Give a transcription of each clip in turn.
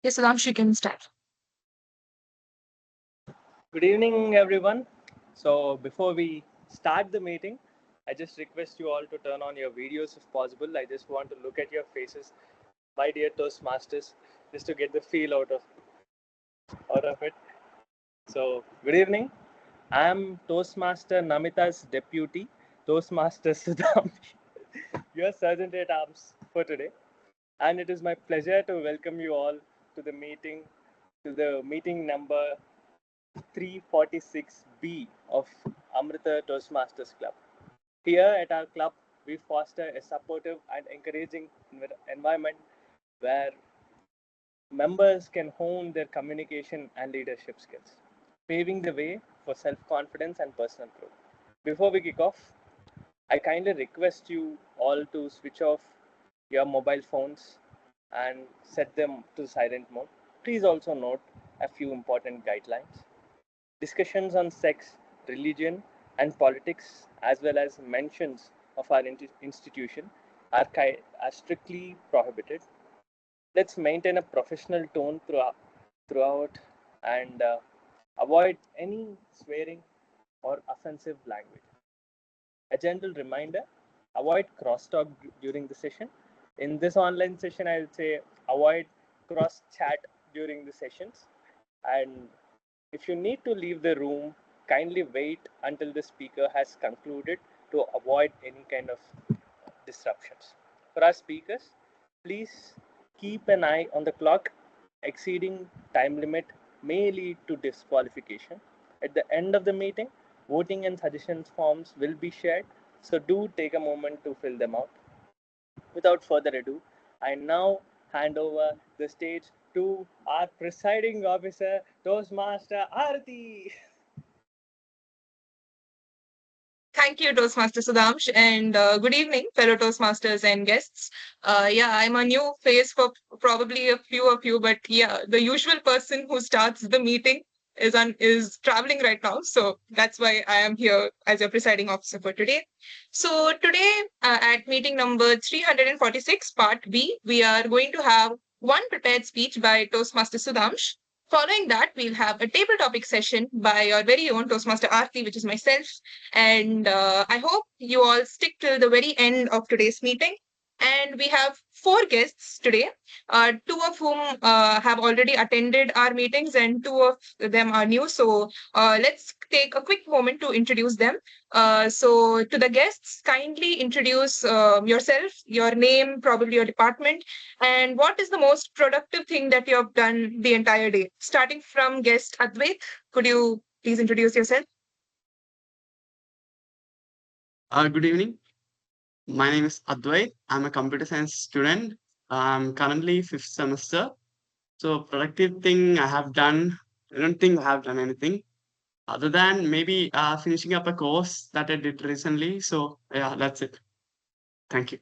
Yes, Sudhamsh, you can start. Good evening, everyone. So, before we start the meeting, I just request you all to turn on your videos if possible. I just want to look at your faces, my dear Toastmasters, just to get the feel out of it. So, good evening. I am Toastmaster Namita's deputy, Toastmaster Sudham, your sergeant at arms for today. And it is my pleasure to welcome you all to the meeting number 346B of Amrita Toastmasters Club. Here at our club, we foster a supportive and encouraging environment where members can hone their communication and leadership skills, paving the way for self confidence and personal growth. Before we kick off, I kindly request you all to switch off your mobile phones and set them to silent mode. Please also note a few important guidelines. Discussions on sex, religion, and politics, as well as mentions of our institution, are strictly prohibited. Let's maintain a professional tone throughout and avoid any swearing or offensive language. A gentle reminder, avoid crosstalk during the session. In this online session, I would say avoid cross chat during the sessions. And if you need to leave the room, kindly wait until the speaker has concluded to avoid any kind of disruptions. For our speakers, please keep an eye on the clock. Exceeding time limit may lead to disqualification. At the end of the meeting, voting and suggestions forms will be shared, so do take a moment to fill them out. Without further ado, I now hand over the stage to our presiding officer, Toastmaster Arti. Thank you, Toastmaster Sudhamsh, and good evening, fellow Toastmasters and guests. Yeah, I'm a new face for probably a few of you, but yeah, the usual person who starts the meeting is traveling right now, so that's why I am here as your presiding officer for today. So today, at meeting number 346, Part B, we are going to have one prepared speech by Toastmaster Sudhamsh. Following that, we'll have a table topic session by your very own Toastmaster Aarti, which is myself, and I hope you all stick till the very end of today's meeting. And we have four guests today, two of whom have already attended our meetings, and two of them are new. So let's take a quick moment to introduce them. So, to the guests, kindly introduce yourself, your name, probably your department, and what is the most productive thing that you have done the entire day. Starting from guest Advait, could you please introduce yourself? Good evening. My name is Advait. I'm a computer science student. I'm currently fifth semester. So productive thing I have done, I don't think I have done anything other than maybe finishing up a course that I did recently. So yeah, that's it. Thank you.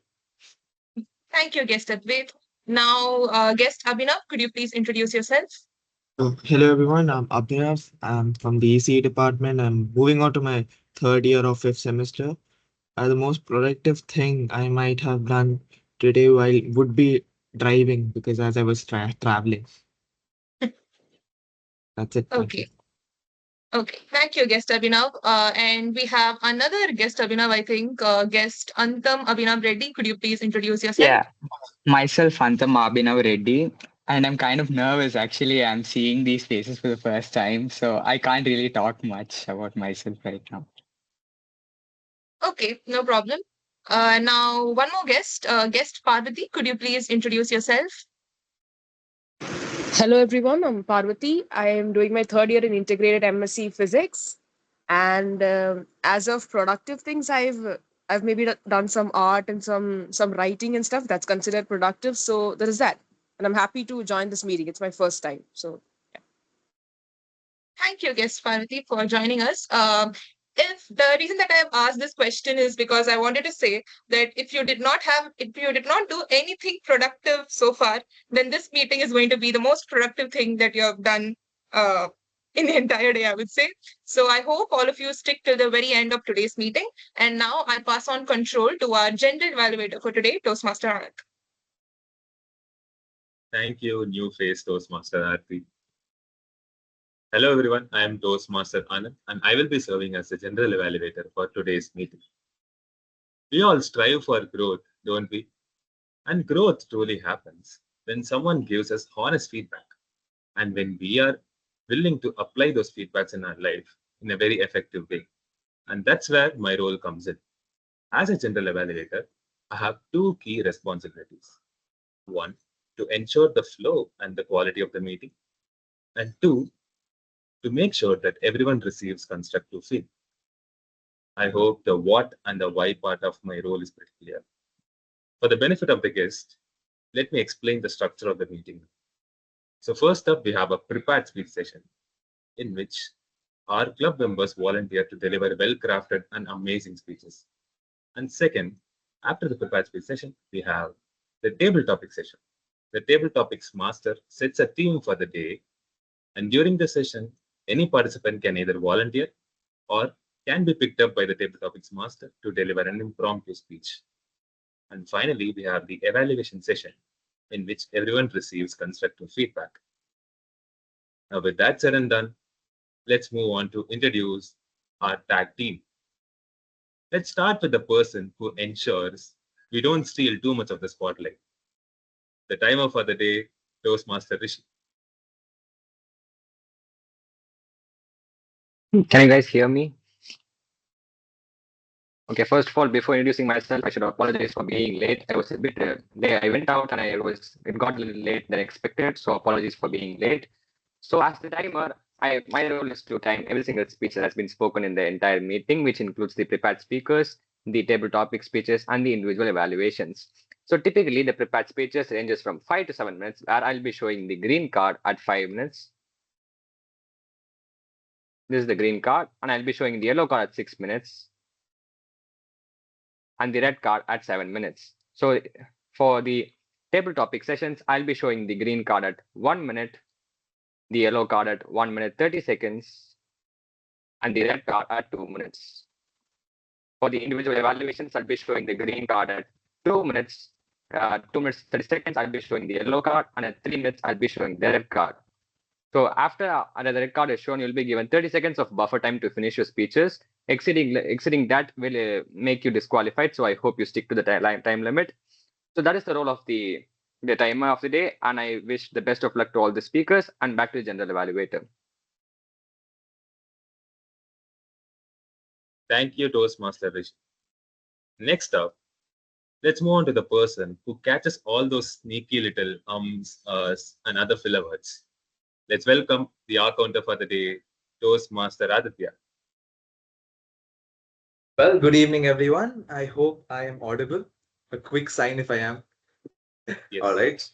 Thank you, guest Advait. Now, guest Abhinav, could you please introduce yourself? Hello everyone, I'm Abhinav. I'm from the ECE department. I'm moving on to my third year of fifth semester. The most productive thing I might have done today while would be driving because as I was traveling. That's it. Thank you. Okay. Okay. Thank you, guest Abhinav. And we have another guest Abhinav, I think, guest Antam Abhinav Reddy. Could you please introduce yourself? Yeah, myself, Antam Abhinav Reddy, and I'm kind of nervous actually. I'm seeing these faces for the first time, so I can't really talk much about myself right now. Okay, no problem. Now, one more guest, guest Parvati. Could you please introduce yourself? Hello everyone, I'm Parvati. I am doing my third year in integrated MSc Physics, and as of productive things, I've maybe done some art and some writing and stuff that's considered productive. So there is that, and I'm happy to join this meeting. It's my first time, so Thank you, guest Parvati, for joining us. If the reason that I have asked this question is because I wanted to say that if you did not do anything productive so far, then this meeting is going to be the most productive thing that you have done uh, in the entire day, I would say. So I hope all of you stick till the very end of today's meeting. And now I'll pass on control to our general evaluator for today, Toastmaster Anand. Thank you, new face Toastmaster Arti. Hello everyone, I am Toastmaster Anand and I will be serving as the general evaluator for today's meeting. We all strive for growth, don't we? And growth truly happens when someone gives us honest feedback and when we are willing to apply those feedbacks in our life in a very effective way. And that's where my role comes in. As a general evaluator, I have two key responsibilities. One, to ensure the flow and the quality of the meeting, and two, to make sure that everyone receives constructive feedback. I hope the what and the why part of my role is pretty clear. For the benefit of the guest, let me explain the structure of the meeting. So first up, we have a prepared speech session in which our club members volunteer to deliver well-crafted and amazing speeches. And second, after the prepared speech session, we have the table topic session. The table topics master sets a theme for the day, and during the session, any participant can either volunteer or can be picked up by the table topics master to deliver an impromptu speech. And finally, we have the evaluation session in which everyone receives constructive feedback. Now, with that said and done, let's move on to introduce our tag team. Let's start with the person who ensures we don't steal too much of the spotlight. The timer for the day, Toastmaster Rishi. Can you guys hear me? Okay, first of all, before introducing myself, I should apologize for being late. I was a bit late. I went out and it got a little late than expected, so apologies for being late. So as the timer, my role is to time every single speech that has been spoken in the entire meeting, which includes the prepared speakers, the table topic speeches, and the individual evaluations. So typically, the prepared speeches ranges from 5 to 7 minutes, where I'll be showing the green card at 5 minutes. This is the green card, and I'll be showing the yellow card at 6 minutes and the red card at 7 minutes. So for the table topic sessions, I'll be showing the green card at 1 minute, the yellow card at 1 minute 30 seconds, and the red card at 2 minutes. For the individual evaluations, I'll be showing the green card at 2 minutes, 2 minutes 30 seconds, I'll be showing the yellow card, and at 3 minutes, I'll be showing the red card. So after the red card is shown, you'll be given 30 seconds of buffer time to finish your speeches. Exceeding that will make you disqualified. So I hope you stick to the time limit. So that is the role of the timer of the day. And I wish the best of luck to all the speakers, and back to the general evaluator. Thank you, Toastmaster Rishi. Next up, let's move on to the person who catches all those sneaky little ums, and other filler words. Let's welcome the R counter for the day, Toastmaster Aditya. Well, good evening, everyone. I hope I am audible. A quick sign if I am. Yes. All right.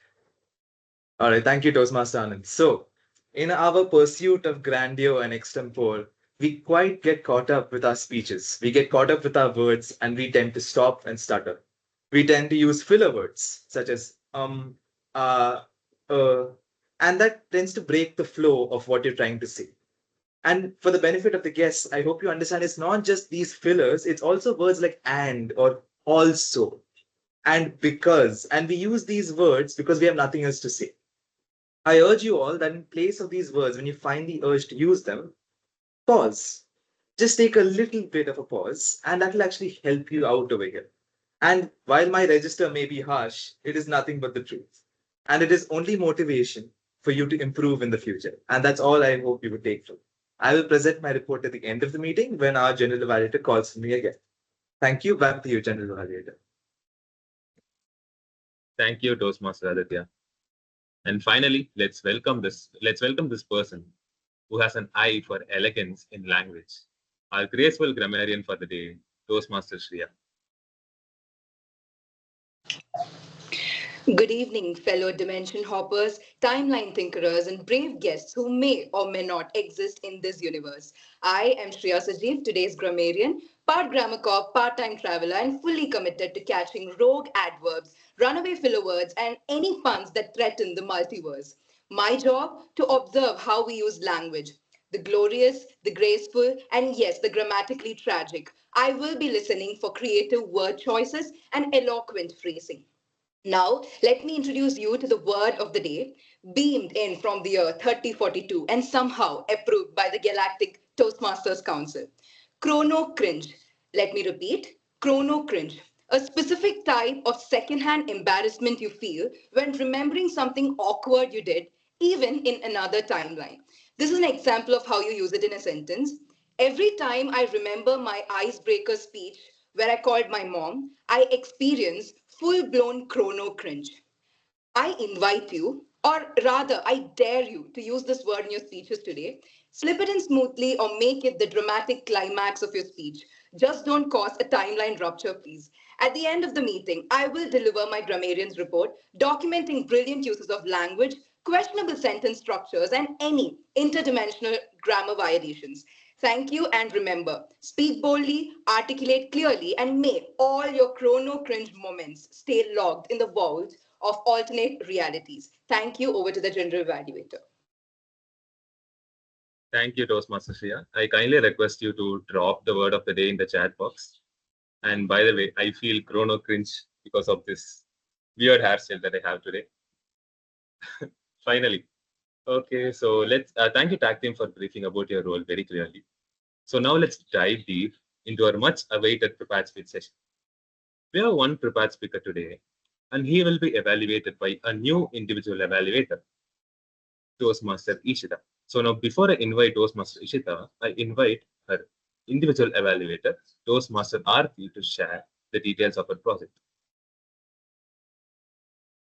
All right. Thank you, Toastmaster Anand. So, in our pursuit of grandeur and extempore, we quite get caught up with our speeches. We get caught up with our words and we tend to stop and stutter. We tend to use filler words such as uh, uh, and that tends to break the flow of what you're trying to say. And for the benefit of the guests, I hope you understand it's not just these fillers, it's also words like and or also and because. And we use these words because we have nothing else to say. I urge you all that in place of these words, when you find the urge to use them, pause. Just take a little bit of a pause, and that will actually help you out over here. And while my register may be harsh, it is nothing but the truth. And it is only motivation for you to improve in the future. And that's all I hope you would take from. I will present my report at the end of the meeting when our general evaluator calls for me again. Thank you. Back to you, general evaluator. Thank you, Toastmaster Aditya. And finally, let's welcome this person who has an eye for elegance in language. Our graceful grammarian for the day, Toastmaster Shriya. Good evening, fellow dimension hoppers, timeline thinkerers, and brave guests who may or may not exist in this universe. I am Shreya Sajeev, today's grammarian, part grammar cop, part time traveler, and fully committed to catching rogue adverbs, runaway filler words, and any puns that threaten the multiverse. My job? To observe how we use language. The glorious, the graceful, and yes, the grammatically tragic. I will be listening for creative word choices and eloquent phrasing. Now, let me introduce you to the word of the day, beamed in from the year 3042 and somehow approved by the Galactic Toastmasters Council. Chrono cringe. Let me repeat, chrono cringe. A specific type of secondhand embarrassment you feel when remembering something awkward you did, even in another timeline. This is an example of how you use it in a sentence. Every time I remember my icebreaker speech where I called my mom, I experience full blown chrono cringe. I invite you, or rather, I dare you to use this word in your speeches today. Slip it in smoothly or make it the dramatic climax of your speech. Just don't cause a timeline rupture, please. At the end of the meeting, I will deliver my grammarian's report documenting brilliant uses of language, questionable sentence structures, and any interdimensional grammar violations. Thank you, and remember, speak boldly, articulate clearly, and may all your chrono cringe moments stay logged in the vault of alternate realities. Thank you. Over to the general evaluator. Thank you, Toastmaster Shreya. I kindly request you to drop the word of the day in the chat box. And by the way, I feel chrono cringe because of this weird hairstyle that I have today. Finally. Okay, so let's thank you, Tag Team, for briefing about your role very clearly. So now let's dive deep into our much awaited prepared speech session. We have one prepared speaker today, and he will be evaluated by a new individual evaluator, Toastmaster Ishita. So now, before I invite Toastmaster Ishita, I invite her individual evaluator, Toastmaster Aarti, to share the details of her project.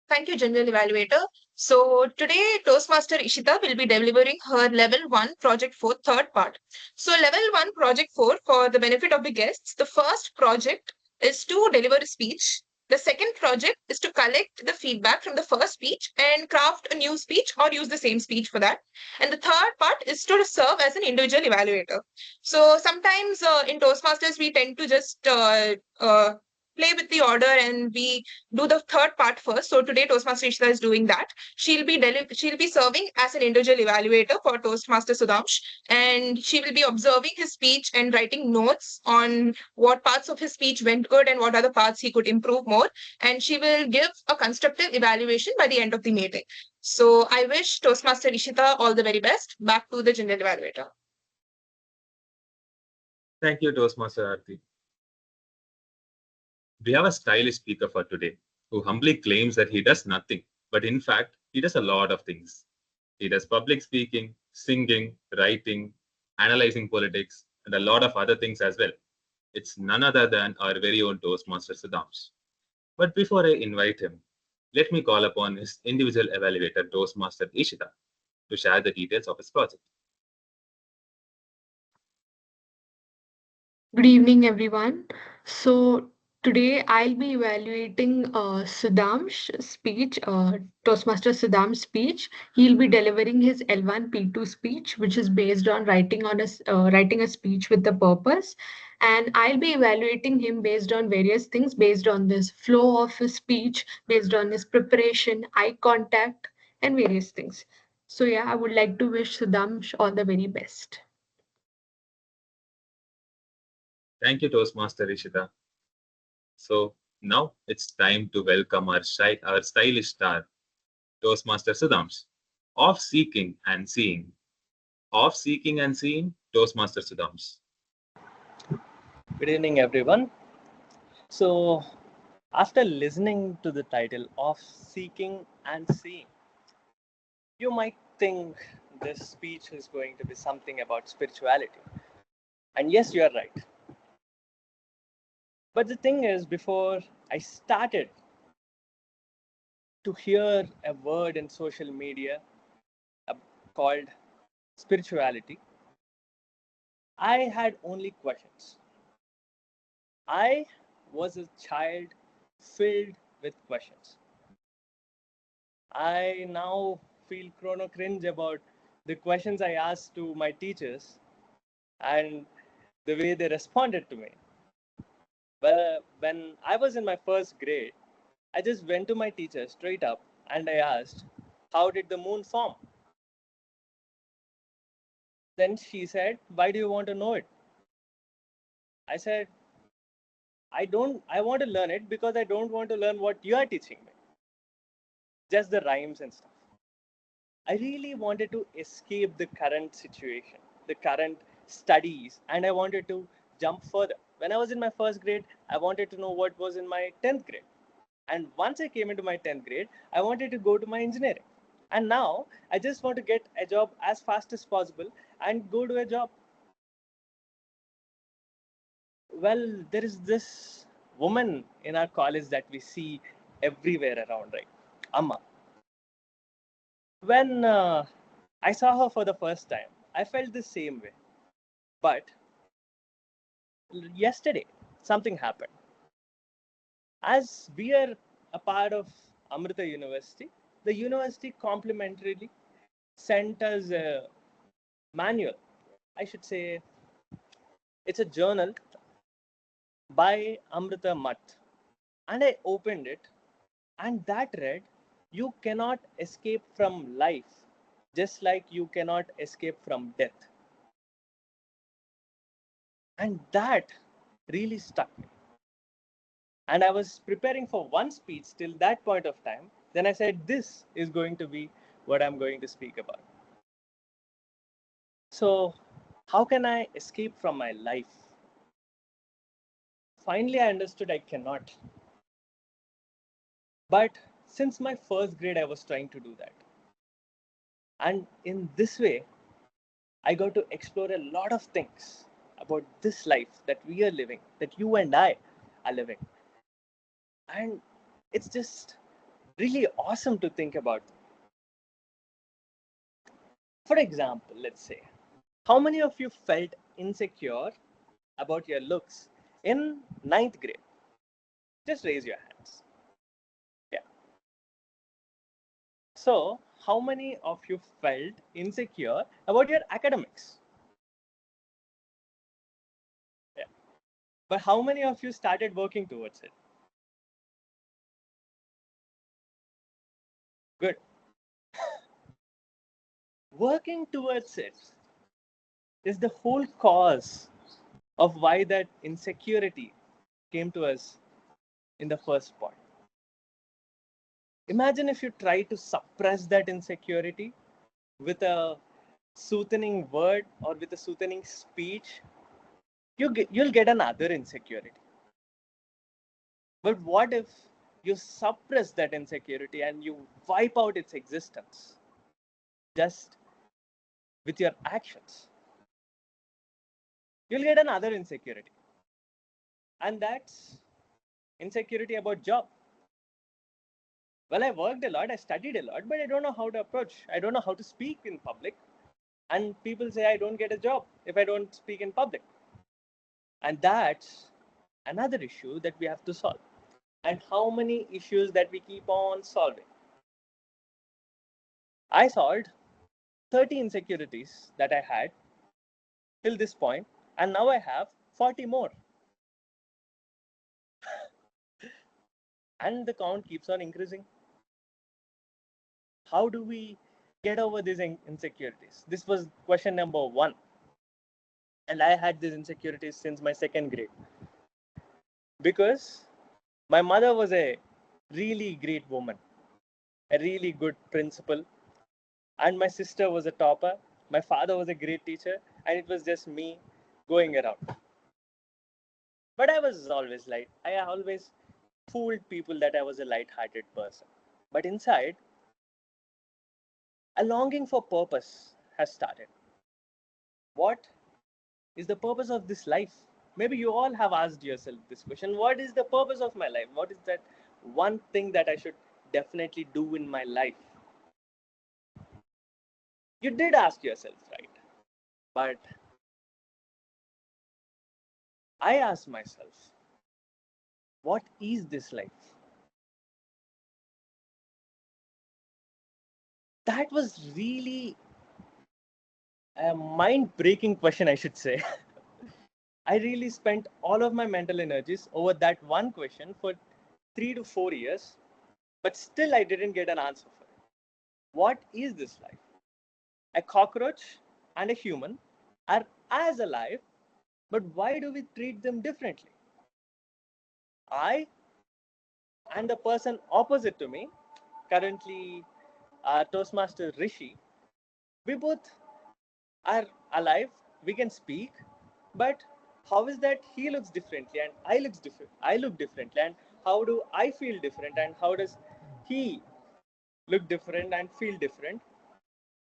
Thank you, General Evaluator. So today, Toastmaster Ishita will be delivering her Level 1 Project 4 third part. So Level 1 Project 4, for the benefit of the guests, the first project is to deliver a speech. The second project is to collect the feedback from the first speech and craft a new speech or use the same speech for that. And the third part is to serve as an individual evaluator. So sometimes in Toastmasters, we tend to just play with the order and we do the third part first. So today Toastmaster Ishita is doing that. She'll be serving as an individual evaluator for Toastmaster Sudhamsh, and she will be observing his speech and writing notes on what parts of his speech went good and what other parts he could improve more. And she will give a constructive evaluation by the end of the meeting. So I wish Toastmaster Ishita all the very best. Back to the general evaluator. Thank you, Toastmaster Aarti. We have a stylish speaker for today who humbly claims that he does nothing, but in fact, he does a lot of things. He does public speaking, singing, writing, analyzing politics, and a lot of other things as well. It's none other than our very own Toastmaster Sudhamsh. But before I invite him, let me call upon his individual evaluator, Toastmaster Ishita, to share the details of his project. Good evening, everyone. So today I'll be evaluating Sudham's speech, Toastmaster Sudham's speech. He'll be delivering his L1 P2 speech, which is based on writing a speech with a purpose. And I'll be evaluating him based on various things, based on this flow of his speech, based on his preparation, eye contact, and various things. So yeah, I would like to wish Sudham all the very best. Thank you, Toastmaster Ishita. So now it's time to welcome our stylish star, Toastmaster Sudhamsh. Of seeking and seeing. Of seeking and seeing, Toastmaster Sudhamsh. Good evening, everyone. So, after listening to the title of Seeking and Seeing, you might think this speech is going to be something about spirituality. And yes, you are right. But the thing is, before I started to hear a word in social media called spirituality, I had only questions. I was a child filled with questions. I now feel chrono cringe about the questions I asked to my teachers and the way they responded to me. Well, when I was in my first grade, I just went to my teacher straight up and I asked, "How did the moon form?" Then she said, "Why do you want to know it?" I said, I want to learn it because I don't want to learn what you are teaching me. just the rhymes and stuff. I really wanted to escape the current situation, the current studies, and I wanted to jump further. When I was in my first grade, I wanted to know what was in my 10th grade. And once I came into my 10th grade, I wanted to go to my engineering. And now I just want to get a job as fast as possible and go to a job. Well, there is this woman in our college that we see everywhere around, right? Amma. When I saw her for the first time, I felt the same way. But yesterday, something happened. As we are a part of Amrita University, the university complimentarily sent us a manual. I should say it's a journal by Amrita Math. And I opened it, and that read, "You cannot escape from life, just like you cannot escape from death." And that really stuck me. And I was preparing for one speech till that point of time. Then I said, this is going to be what I'm going to speak about. So, how can I escape from my life? Finally, I understood I cannot. But since my first grade, I was trying to do that. And in this way, I got to explore a lot of things about this life that we are living, that you and I are living. And it's just really awesome to think about. For example, let's say, how many of you felt insecure about your looks in 9th grade? Just raise your hands. Yeah. So, how many of you felt insecure about your academics? Yeah. But how many of you started working towards it? Good. Working towards it is the whole cause of why that insecurity came to us in the first point. Imagine if you try to suppress that insecurity with a soothing word or with a soothing speech, you'll get another insecurity. But what if you suppress that insecurity and you wipe out its existence just with your actions? You'll get another insecurity. And that's insecurity about job. Well, I worked a lot, I studied a lot, but I don't know how to approach. I don't know how to speak in public. And people say I don't get a job if I don't speak in public. And that's another issue that we have to solve. And how many issues that we keep on solving? I solved 30 insecurities that I had till this point, and now I have 40 more. And the count keeps on increasing. How do we get over these insecurities? This was question number 1. And I had these insecurities since my 2nd grade. Because my mother was a really great woman, a really good principal, and my sister was a topper. My father was a great teacher, and it was just me going around. But I was always light. I always fooled people that I was a light-hearted person. But inside, a longing for purpose has started. What is the purpose of this life? Maybe you all have asked yourself this question. What is the purpose of my life? What is that one thing that I should definitely do in my life? You did ask yourself, right? But I asked myself, what is this life? That was really a mind-breaking question, I should say. I really spent all of my mental energies over that one question for 3 to 4 years, but still I didn't get an answer for it. What is this life? A cockroach and a human are as alive, but why do we treat them differently? I and the person opposite to me currently our Toastmaster Rishi, we both are alive, we can speak, but how is that he looks differently and I look differently, and how do I feel different and how does he look different and feel different?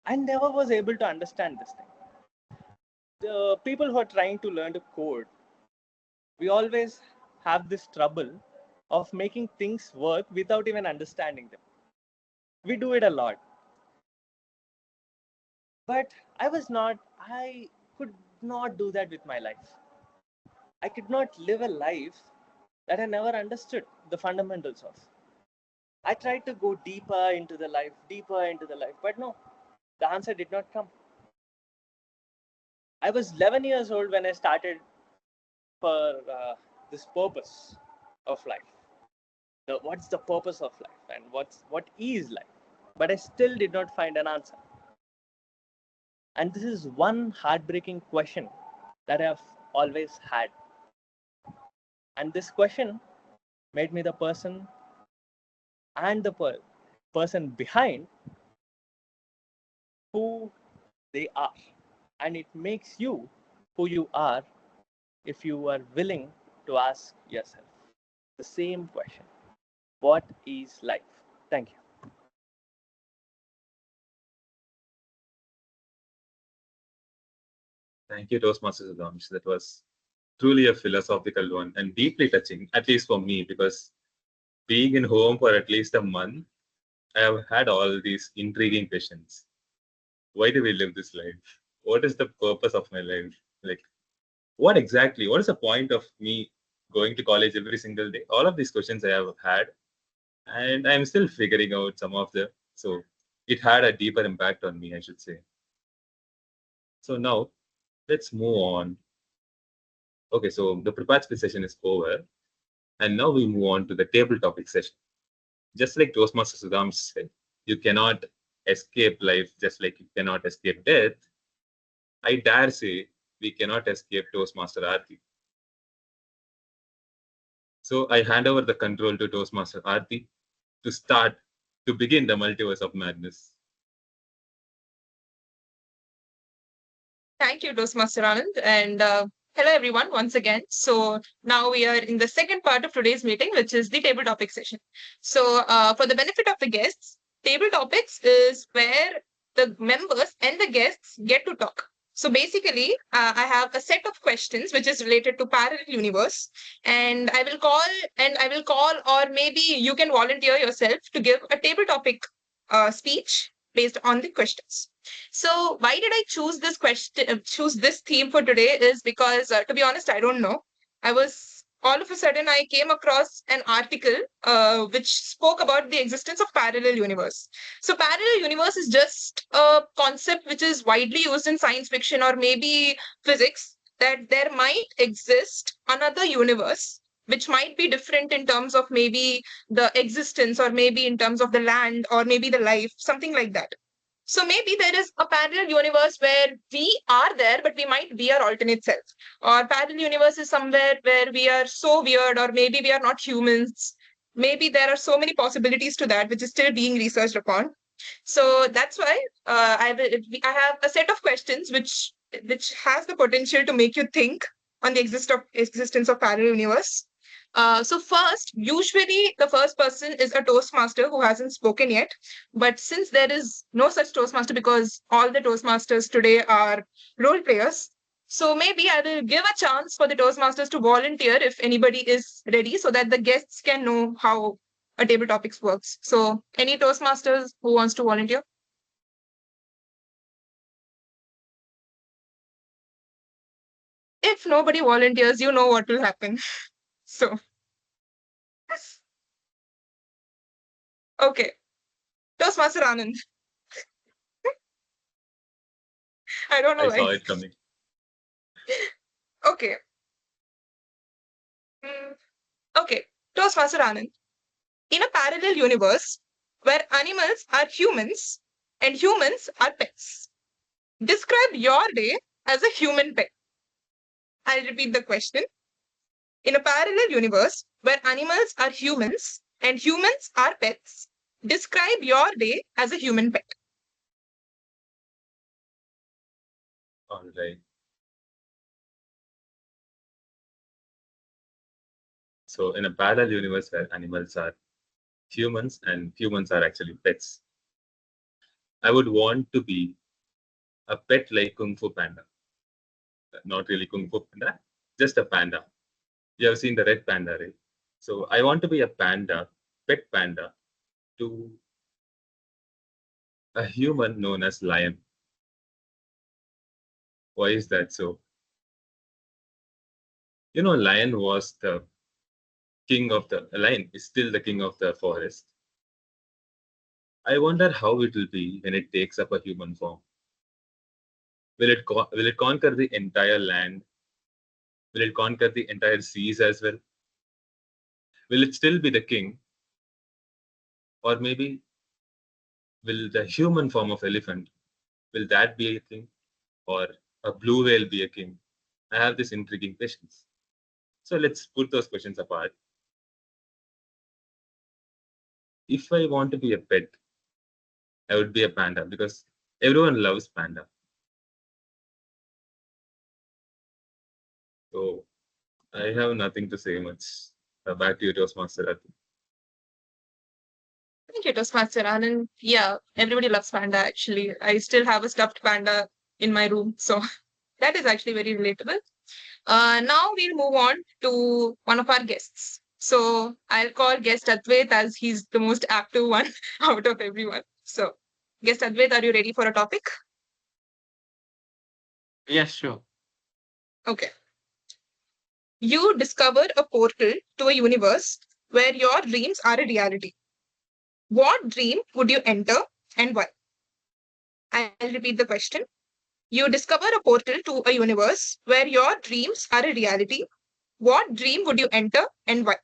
I never was able to understand this thing. The people who are trying to learn to code, we always have this trouble of making things work without even understanding them. We do it a lot. But I could not do that with my life. I could not live a life that I never understood the fundamentals of. I tried to go deeper into the life, but no, the answer did not come. I was 11 years old when I started for this purpose of life. What's the purpose of life and what is life? But I still did not find an answer. And this is one heartbreaking question that I've always had. And this question made me the person and the person behind who they are. And it makes you who you are if you are willing to ask yourself the same question. What is life? Thank you. Thank you, Toastmaster Sudhamsh. That was truly a philosophical one and deeply touching, at least for me, because being in home for at least a month, I have had all these intriguing questions. Why do we live this life? What is the purpose of my life? Like, what is the point of me going to college every single day? All of these questions I have had, and I'm still figuring out some of them. So it had a deeper impact on me, I should say. So now let's move on. Okay, so the prepared speech session is over, and now we move on to the table topic session. Just like Toastmaster Sudham said, you cannot escape life just like you cannot escape death. I dare say we cannot escape Toastmaster Aarti. So I hand over the control to Toastmaster Aarti to begin the multiverse of madness. Thank you, Toastmaster Anand. And hello, everyone, once again. So now we are in the second part of today's meeting, which is the table topic session. So for the benefit of the guests, table topics is where the members and the guests get to talk. So basically, I have a set of questions which is related to parallel universe, and I will call, or maybe you can volunteer yourself to give a table topic speech based on the questions. So why did I choose this choose this theme for today is because, to be honest, I don't know. All of a sudden I came across an article which spoke about the existence of parallel universe. So parallel universe is just a concept which is widely used in science fiction or maybe physics, that there might exist another universe which might be different in terms of maybe the existence or maybe in terms of the land or maybe the life, something like that. So maybe there is a parallel universe where we are there, but we might be our alternate self. Or parallel universe is somewhere where we are so weird, or maybe we are not humans. Maybe there are so many possibilities to that, which is still being researched upon. So that's why I have a set of questions which has the potential to make you think on the existence of parallel universe. So first, usually the first person is a Toastmaster who hasn't spoken yet. But since there is no such Toastmaster because all the Toastmasters today are role players, so maybe I will give a chance for the Toastmasters to volunteer if anybody is ready so that the guests can know how a table topics works. So any Toastmasters who wants to volunteer? If nobody volunteers, you know what will happen. So, okay. Toastmaster Anand. I don't know I why. saw it coming. Okay. Okay. Toastmaster Anand. In a parallel universe where animals are humans and humans are pets, describe your day as a human pet. I'll repeat the question. In a parallel universe where animals are humans and humans are pets, Describe your day as a human pet. All right. So in a parallel universe where animals are humans and humans are actually pets, I would want to be a pet like Kung Fu Panda. Not really Kung Fu Panda, just a panda. You have seen the red panda, right? So I want to be a panda, pet panda, to a human known as lion. Why is that so? Lion was the lion is still the king of the forest. I wonder how it will be when it takes up a human form. Will it conquer the entire land? Will it conquer the entire seas as well? Will it still be the king? Or maybe will the human form of elephant, will that be a king? Or a blue whale be a king? I have this intriguing questions. So let's put those questions apart. If I want to be a pet, I would be a panda because everyone loves panda. So I have nothing to say much. Back to you, Toastmaster. Thank you, Toastmaster Anand. Yeah, everybody loves panda actually. I still have a stuffed panda in my room, so that is actually very relatable. Now we'll move on to one of our guests. So I'll call guest Advait as he's the most active one out of everyone. So, guest Advait, are you ready for a topic? Yes, sure. Okay. You discover a portal to a universe where your dreams are a reality. What dream would you enter and why? I'll repeat the question. You discover a portal to a universe where your dreams are a reality. What dream would you enter and why?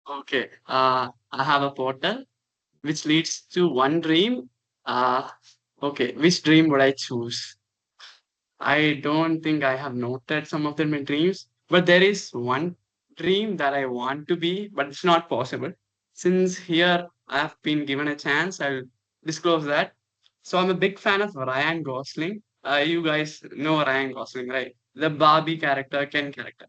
Okay. I have a portal which leads to one dream. Uh, okay. Which dream would I choose? I don't think I have noted some of them in dreams, but there is one dream that I want to be, but it's not possible. Since here I have been given a chance, I'll disclose that. So I'm a big fan of Ryan Gosling. You guys know Ryan Gosling, right? The Barbie character, Ken character.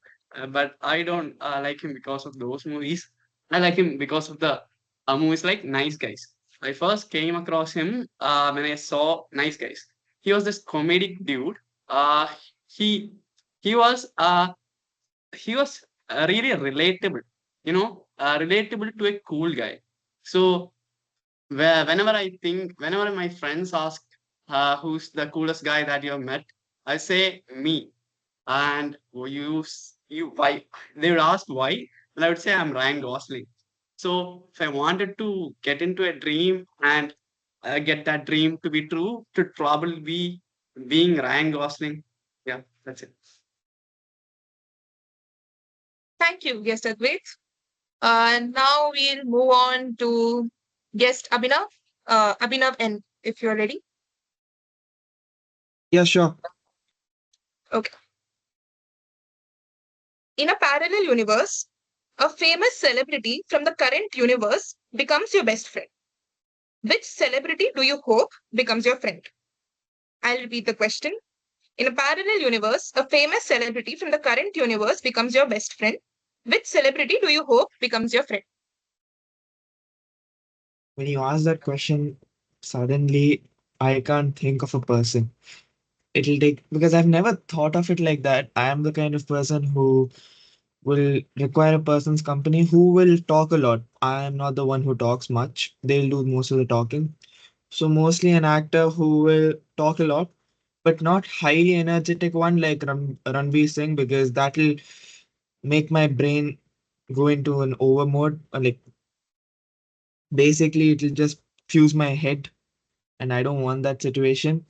But I don't like him because of those movies. I like him because of the movies like Nice Guys. I first came across him when I saw Nice Guys. He was this comedic dude. uh, he he was uh, he was really relatable, relatable to a cool guy. So whenever my friends ask who's the coolest guy that you have met, I say me. And you why they would ask why, and I would say I'm Ryan Gosling. So if I wanted to get into a dream and get that dream to be true, to probably be being Ryan Gosling. Yeah, that's it. Thank you, guest Advait. Now we'll move on to guest Abhinav. Abhinav N, if you're ready. Yeah, sure. Okay. In a parallel universe, a famous celebrity from the current universe becomes your best friend. Which celebrity do you hope becomes your friend? I'll repeat the question. In a parallel universe, a famous celebrity from the current universe becomes your best friend. Which celebrity do you hope becomes your friend? When you ask that question, suddenly I can't think of a person. It'll take because I've never thought of it like that. I am the kind of person who will require a person's company who will talk a lot. I am not the one who talks much. They'll do most of the talking. So mostly an actor who will talk a lot, but not highly energetic one like Ranveer Singh, because that'll make my brain go into an over mode. Like basically it'll just fuse my head, and I don't want that situation.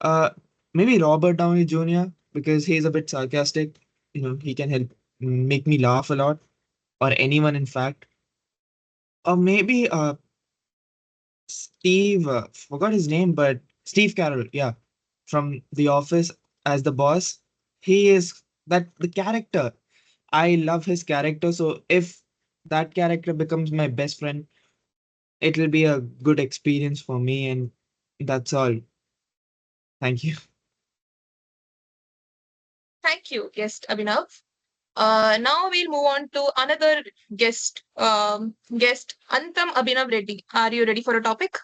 Uh, Maybe Robert Downey Jr. because he's a bit sarcastic. He can help make me laugh a lot, or anyone in fact. Or maybe Steve, forgot his name, but Steve Carroll, yeah, from The Office as the boss. He is that the character. I love his character. So if that character becomes my best friend, it will be a good experience for me. And that's all. Thank you. Thank you, guest Abhinav. Now we'll move on to another guest Antam Abhinav Reddy. Are you ready for a topic?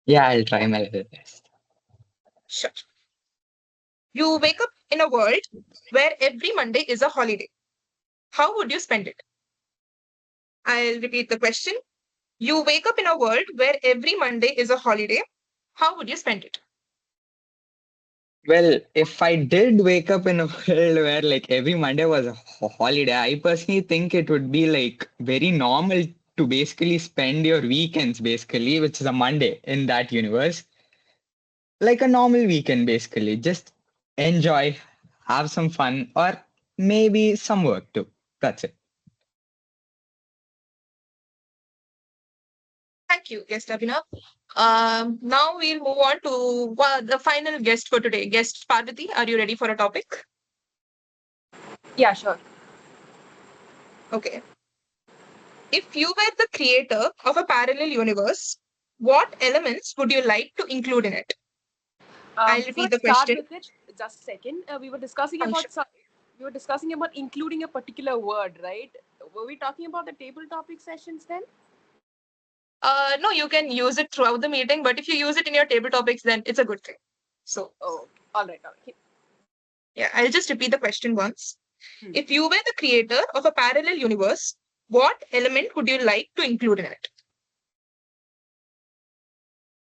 Yeah, I'll try my level best. Sure. You wake up in a world where every Monday is a holiday. How would you spend it? I'll repeat the question. You wake up in a world where every Monday is a holiday. How would you spend it? Well, if I did wake up in a world where like every Monday was a holiday, I personally think it would be like very normal to basically spend your weekends basically, which is a Monday in that universe, like a normal weekend basically. Just enjoy, have some fun, or maybe some work too. That's it. Thank you, guest Abhinav. Now we'll move on to the final guest for today. Guest Parvati, are you ready for a topic? Yeah, sure. Okay. If you were the creator of a parallel universe, what elements would you like to include in it? I'll Before I repeat the start question. with it, just a second. We were discussing Sure. about including a particular word, right? Were we talking about the table topic sessions then? No, you can use it throughout the meeting, but if you use it in your table topics, then it's a good thing. So, Oh, okay. All right. yeah, I'll just repeat the question once. Hmm. If you were the creator of a parallel universe, what element would you like to include in it?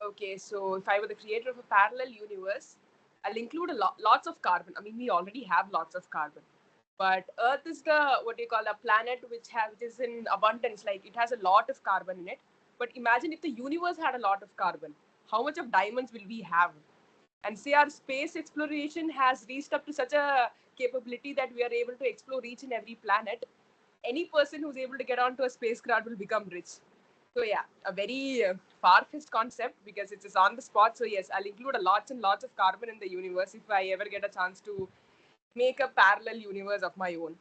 Okay, so if I were the creator of a parallel universe, I'll include lots of carbon. I mean, we already have lots of carbon, but Earth is the a planet which is in abundance. Like it has a lot of carbon in it. But imagine if the universe had a lot of carbon, how much of diamonds will we have? And say our space exploration has reached up to such a capability that we are able to explore each and every planet. Any person who's able to get onto a spacecraft will become rich. So yeah, a very far-fetched concept because it is on the spot. So yes, I'll include a lots and lots of carbon in the universe if I ever get a chance to make a parallel universe of my own.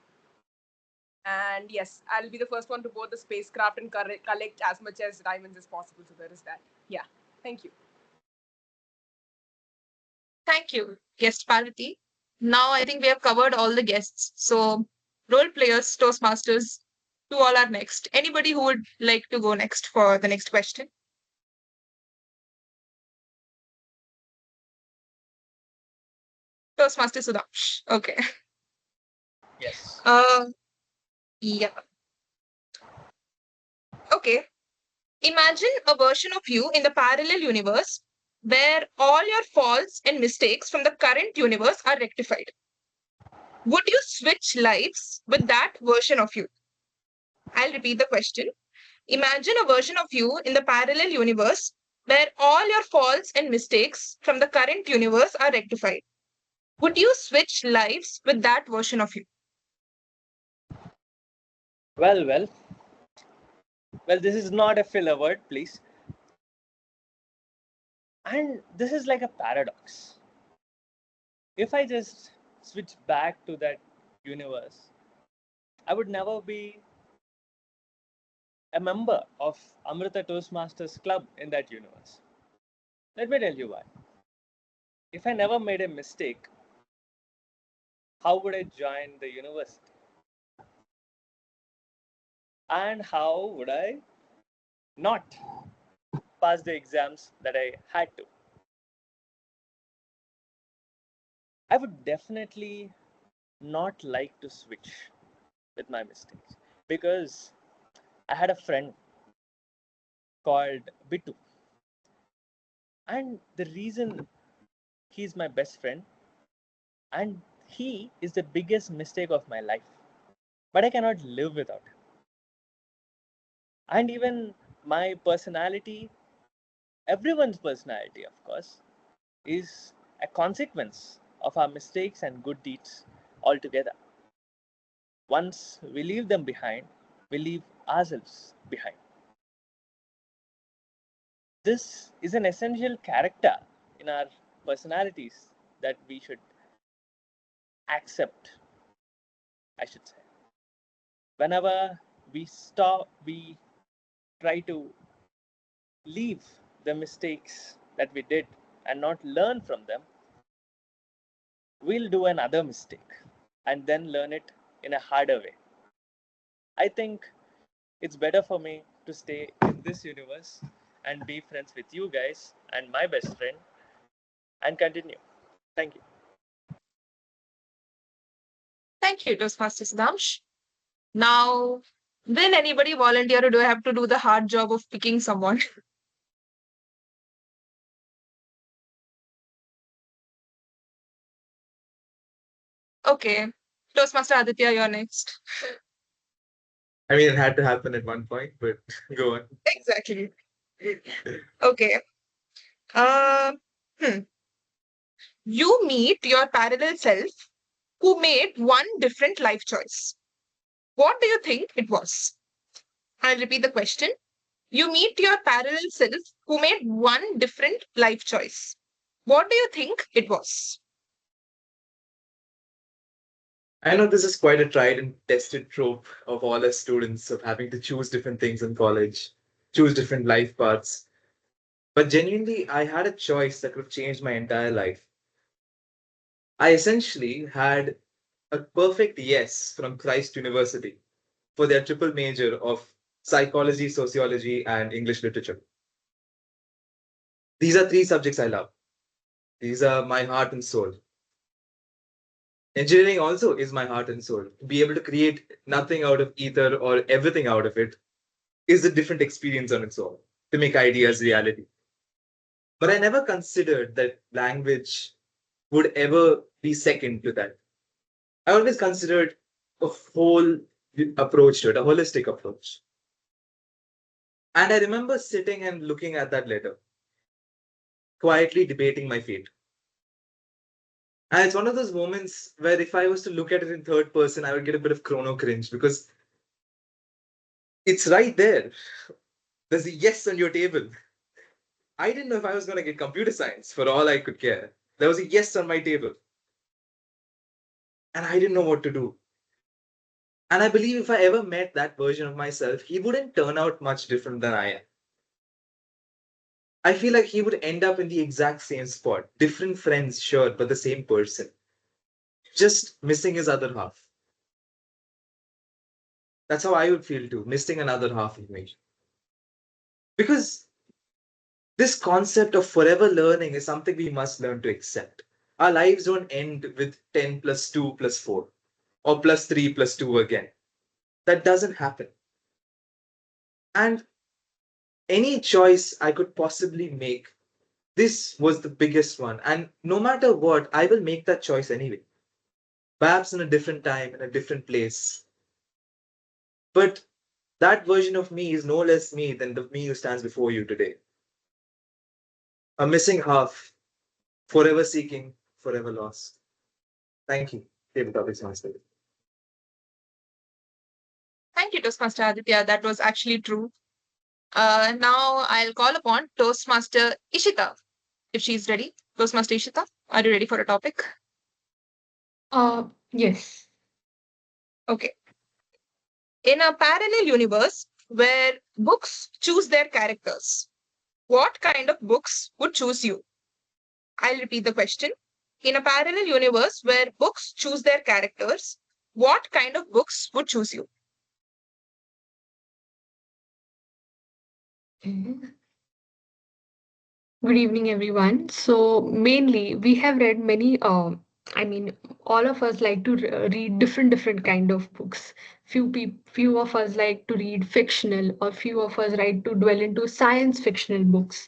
And yes, I'll be the first one to board the spacecraft and collect as much as diamonds as possible. So there is that. Yeah, thank you. Thank you, guest Parvati. Now I think we have covered all the guests. So, role players, Toastmasters, who all are next? Anybody who would like to go next for the next question? Toastmaster Sudhamsh. Okay. Yes. Yeah. Okay. Imagine a version of you in the parallel universe where all your faults and mistakes from the current universe are rectified. Would you switch lives with that version of you? I'll repeat the question. Imagine a version of you in the parallel universe where all your faults and mistakes from the current universe are rectified. Would you switch lives with that version of you? Well. This is not a filler word, please. And this is like a paradox. If I just switch back to that universe, I would never be a member of Amrita Toastmasters Club in that universe. Let me tell you why. If I never made a mistake, how would I join the university? And how would I not pass the exams that I had to? I would definitely not like to switch with my mistakes because I had a friend called Bitu, and the reason he's my best friend and he is the biggest mistake of my life, but I cannot live without him. And even my personality, everyone's personality, of course, is a consequence of our mistakes and good deeds altogether. Once we leave them behind, we leave ourselves behind. This is an essential character in our personalities that we should accept I should say. Whenever we try to leave the mistakes that we did and not learn from them, we'll do another mistake and then learn it in a harder way. I think it's better for me to stay in this universe and be friends with you guys and my best friend and continue. Thank you. Thank you, Toastmaster Sudhamsh. Now, will anybody volunteer or do I have to do the hard job of picking someone? Okay. Toastmaster Aditya, you're next. I mean, it had to happen at one point, but go on. Exactly. Okay. Uh, hmm. You meet your parallel self who made one different life choice. What do you think it was? I'll repeat the question. You meet your parallel self who made one different life choice. What do you think it was? I know this is quite a tried and tested trope of all us students of having to choose different things in college, choose different life paths. But genuinely, I had a choice that could have changed my entire life. I essentially had a perfect yes from Christ University for their triple major of psychology, sociology, and English literature. These are three subjects I love. These are my heart and soul. Engineering also is my heart and soul. To be able to create nothing out of ether or everything out of it is a different experience on its own to make ideas reality. But I never considered that language would ever be second to that. I always considered a whole approach to it, a holistic approach. And I remember sitting and looking at that letter, quietly debating my fate. And it's one of those moments where if I was to look at it in third person, I would get a bit of chrono cringe because it's right there. There's a yes on your table. I didn't know if I was going to get computer science for all I could care. There was a yes on my table. And I didn't know what to do. And I believe if I ever met that version of myself, he wouldn't turn out much different than I am. I feel like he would end up in the exact same spot. Different friends, sure, but the same person. Just missing his other half. That's how I would feel too, missing another half of me. Because this concept of forever learning is something we must learn to accept. Our lives don't end with 10 plus 2 plus 4 or plus 3 plus 2 again. That doesn't happen. And any choice I could possibly make, this was the biggest one. And no matter what, I will make that choice anyway. Perhaps in a different time, in a different place. But that version of me is no less me than the me who stands before you today. A missing half, forever seeking, forever lost. Thank you, David Topics Master. Thank you, Toastmaster Aditya. That was actually true. Now I'll call upon Toastmaster Ishita if she's ready. Toastmaster Ishita, are you ready for a topic? Yes. Okay. In a parallel universe where books choose their characters, what kind of books would choose you? I'll repeat the question. In a parallel universe where books choose their characters, what kind of books would choose you? Okay. Good evening, everyone. So mainly, we have read many. I mean, all of us like to read different kind of books. Few of us like to read fictional, or few of us like to dwell into science fictional books.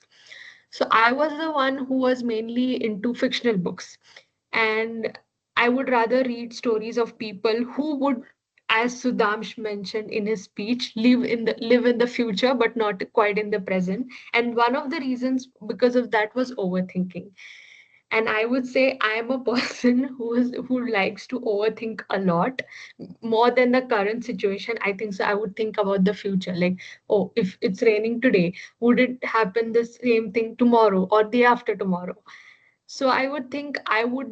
So I was the one who was mainly into fictional books, and I would rather read stories of people who would, as Sudhamsh mentioned in his speech, live in the future but not quite in the present. And one of the reasons because of that was overthinking. And I would say I am a person who likes to overthink a lot more than the current situation. I think so. I would think about the future, like, oh, if it's raining today, would it happen the same thing tomorrow or the after tomorrow? So I would think I would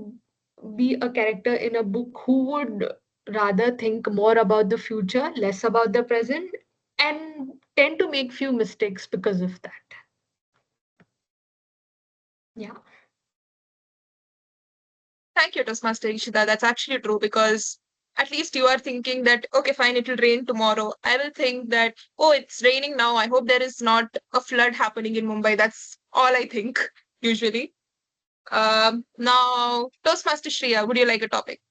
be a character in a book who would rather think more about the future, less about the present, and tend to make few mistakes because of that. Yeah. Thank you, Toastmaster Ishida. That's actually true because at least you are thinking that, okay, fine, it will rain tomorrow. I will think that, oh, it's raining now. I hope there is not a flood happening in Mumbai. That's all I think usually. Now, Toastmaster Shreya, would you like a topic?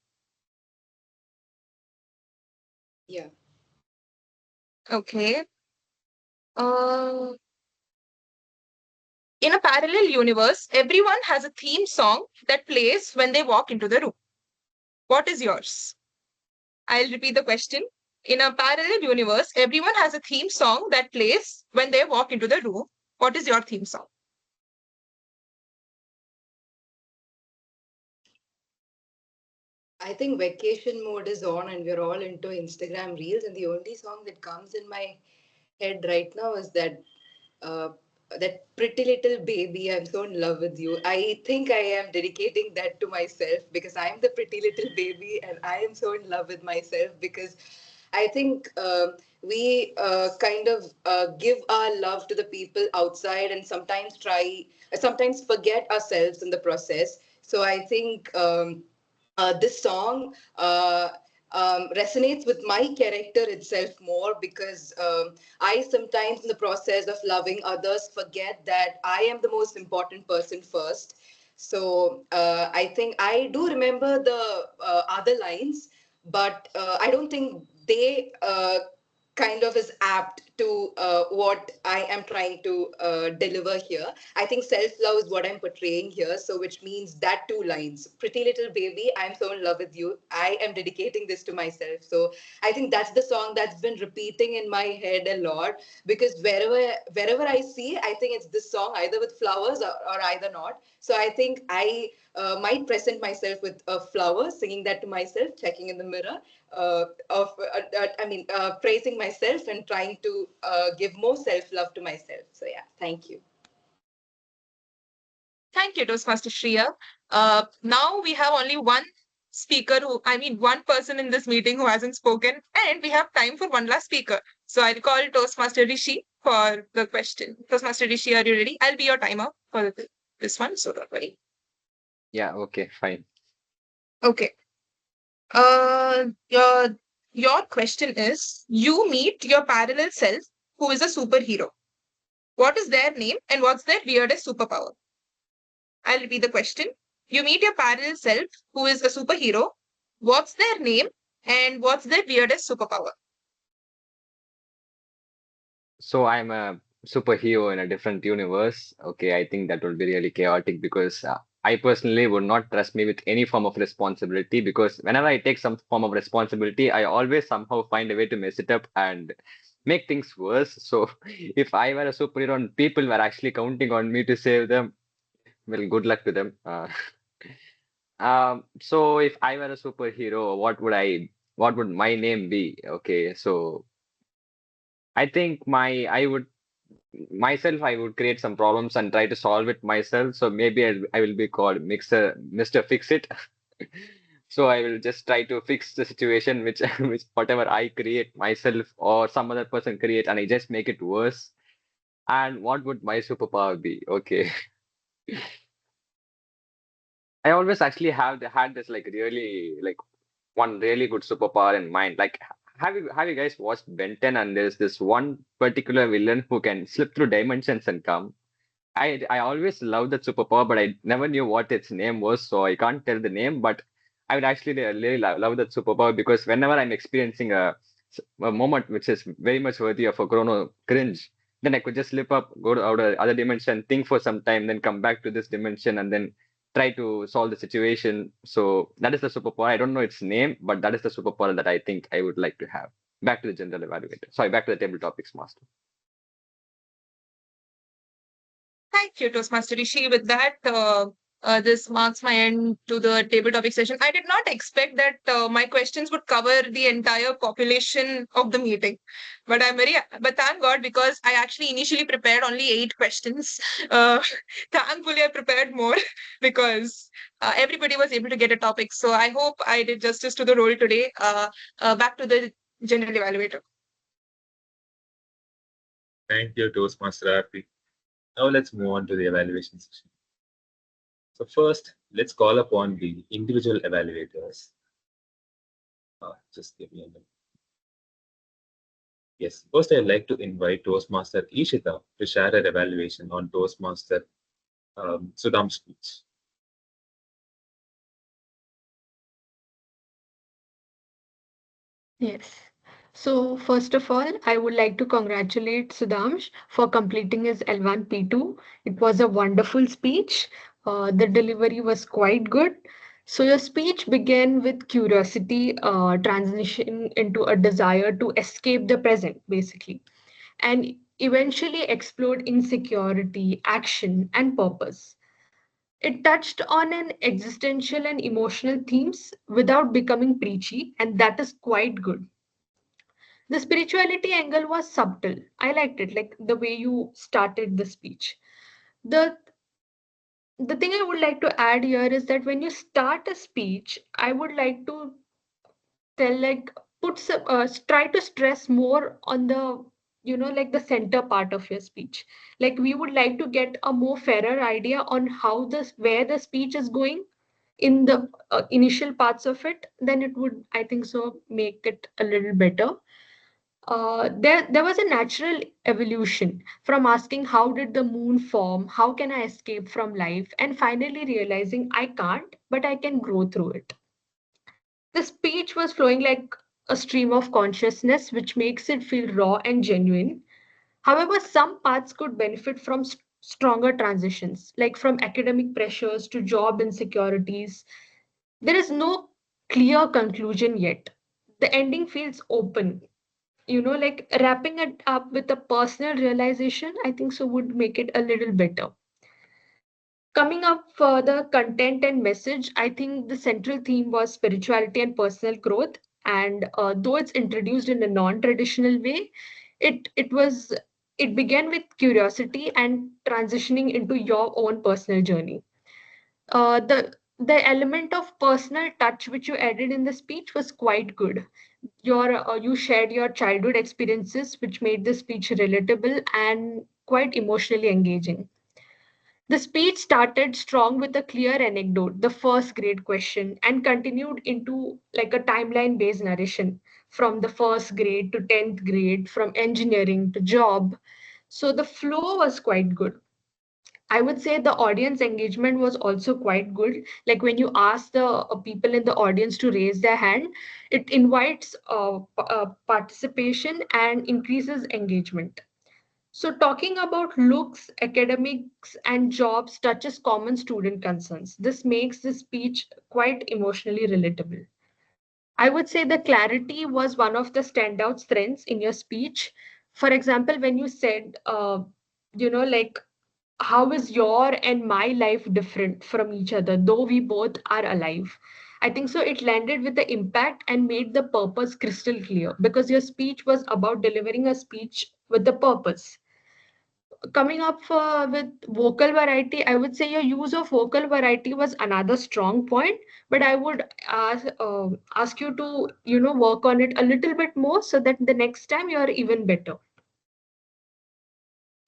Yeah. Okay. Uh, in a parallel universe, everyone has a theme song that plays when they walk into the room. What is yours? I'll repeat the question. In a parallel universe, everyone has a theme song that plays when they walk into the room. What is your theme song? I think vacation mode is on and we're all into Instagram reels, and the only song that comes in my head right now is uh, that pretty little baby. I'm so in love with you. I think I am dedicating that to myself because I'm the pretty little baby and I am so in love with myself because I think we kind of give our love to the people outside and sometimes forget ourselves in the process. So I think this song resonates with my character itself more because I sometimes, in the process of loving others, forget that I am the most important person first. So I think I do remember the other lines, but I don't think they kind of is apt to what I am trying to deliver here. I think self love is what I'm portraying here. So, which means that two lines, pretty little baby, I'm so in love with you. I am dedicating this to myself. So, I think that's the song that's been repeating in my head a lot because wherever I see, I think it's this song either with flowers or either not. So, I think I might present myself with a flower, singing that to myself, checking in the mirror, praising myself and trying to give more self love to myself. So yeah, thank you. Thank you, Toastmaster Shreya. Now we have only one one person in this meeting who hasn't spoken, and we have time for one last speaker. So I'll call Toastmaster Rishi for the question. Toastmaster Rishi, are you ready? I'll be your timer for this one, so don't worry. Yeah, okay, fine. Okay. Uh, your your question is: you meet your parallel self, who is a superhero. What is their name, and what's their weirdest superpower? I'll repeat the question. You meet your parallel self, who is a superhero. What's their name, and what's their weirdest superpower? So I'm a superhero in a different universe. Okay, I think that would be really chaotic because I personally would not trust me with any form of responsibility because whenever I take some form of responsibility, I always somehow find a way to mess it up and make things worse. So if I were a superhero and people were actually counting on me to save them, well, good luck to them. So if I were a superhero, what would my name be? Okay, so I think I would myself, I would create some problems and try to solve it myself. So maybe I will be called Mr. Fix It. So I will just try to fix the situation which whatever I create myself or some other person create, and I just make it worse. And what would my superpower be? Okay. I always actually had this like really like one really good superpower in mind. Like, have you guys watched Ben 10? And there's this one particular villain who can slip through dimensions and come. I always loved that superpower, but I never knew what its name was, so I can't tell the name. But I would actually really love that superpower because whenever I'm experiencing a moment which is very much worthy of a chrono cringe, then I could just slip up, go to other dimension, think for some time, then come back to this dimension, and then try to solve the situation. So that is the superpower. I don't know its name, but that is the superpower that I think I would like to have. Back to the general evaluator. Sorry, back to the table topics master. Thank you, Toastmaster Rishi. With that, This marks my end to the table topic session. I did not expect that my questions would cover the entire population of the meeting, but but thank God, because I actually initially prepared only 8 questions. Uh, Thankfully, I prepared more because everybody was able to get a topic. So I hope I did justice to the role today. Back to the general evaluator. Thank you, Toastmaster Aarti. Now let's move on to the evaluation session. So first, let's call upon the individual evaluators. Just give me a minute. Yes, first I'd like to invite Toastmaster Ishita to share her evaluation on Toastmaster Sudham's speech. Yes. So first of all, I would like to congratulate Sudhamsh for completing his L1 P2. It was a wonderful speech. The delivery was quite good. So your speech began with curiosity, transition into a desire to escape the present, basically, and eventually explored insecurity, action, and purpose. It touched on an existential and emotional themes without becoming preachy, and that is quite good. The spirituality angle was subtle. I liked it, like the way you started the speech. The the thing I would like to add here is that when you start a speech, I would like to tell, like, try to stress more on the, like the center part of your speech. Like, we would like to get a more fairer idea on how this where the speech is going in the initial parts of it. Then it would, I think so, make it a little better. There was a natural evolution from asking how did the moon form, how can I escape from life, and finally realizing I can't, but I can grow through it. The speech was flowing like a stream of consciousness, which makes it feel raw and genuine. However, some parts could benefit from stronger transitions, like from academic pressures to job insecurities. There is no clear conclusion yet. The ending feels open. Like wrapping it up with a personal realization, I think so would make it a little better. Coming up for the content and message, I think the central theme was spirituality and personal growth. And though it's introduced in a non-traditional way, it was it began with curiosity and transitioning into your own personal journey. The element of personal touch which you added in the speech was quite good. You shared your childhood experiences, which made the speech relatable and quite emotionally engaging. The speech started strong with a clear anecdote, the first grade question, and continued into like a timeline based narration from the first grade to 10th grade, from engineering to job. So the flow was quite good. I would say the audience engagement was also quite good. Like when you ask the people in the audience to raise their hand, it invites participation and increases engagement. So, talking about looks, academics, and jobs touches common student concerns. This makes the speech quite emotionally relatable. I would say the clarity was one of the standout strengths in your speech. For example, when you said, like, how is your and my life different from each other, though we both are alive? I think so. It landed with the impact and made the purpose crystal clear because your speech was about delivering a speech with the purpose. Coming up with vocal variety, I would say your use of vocal variety was another strong point, but I would ask you to work on it a little bit more so that the next time you are even better.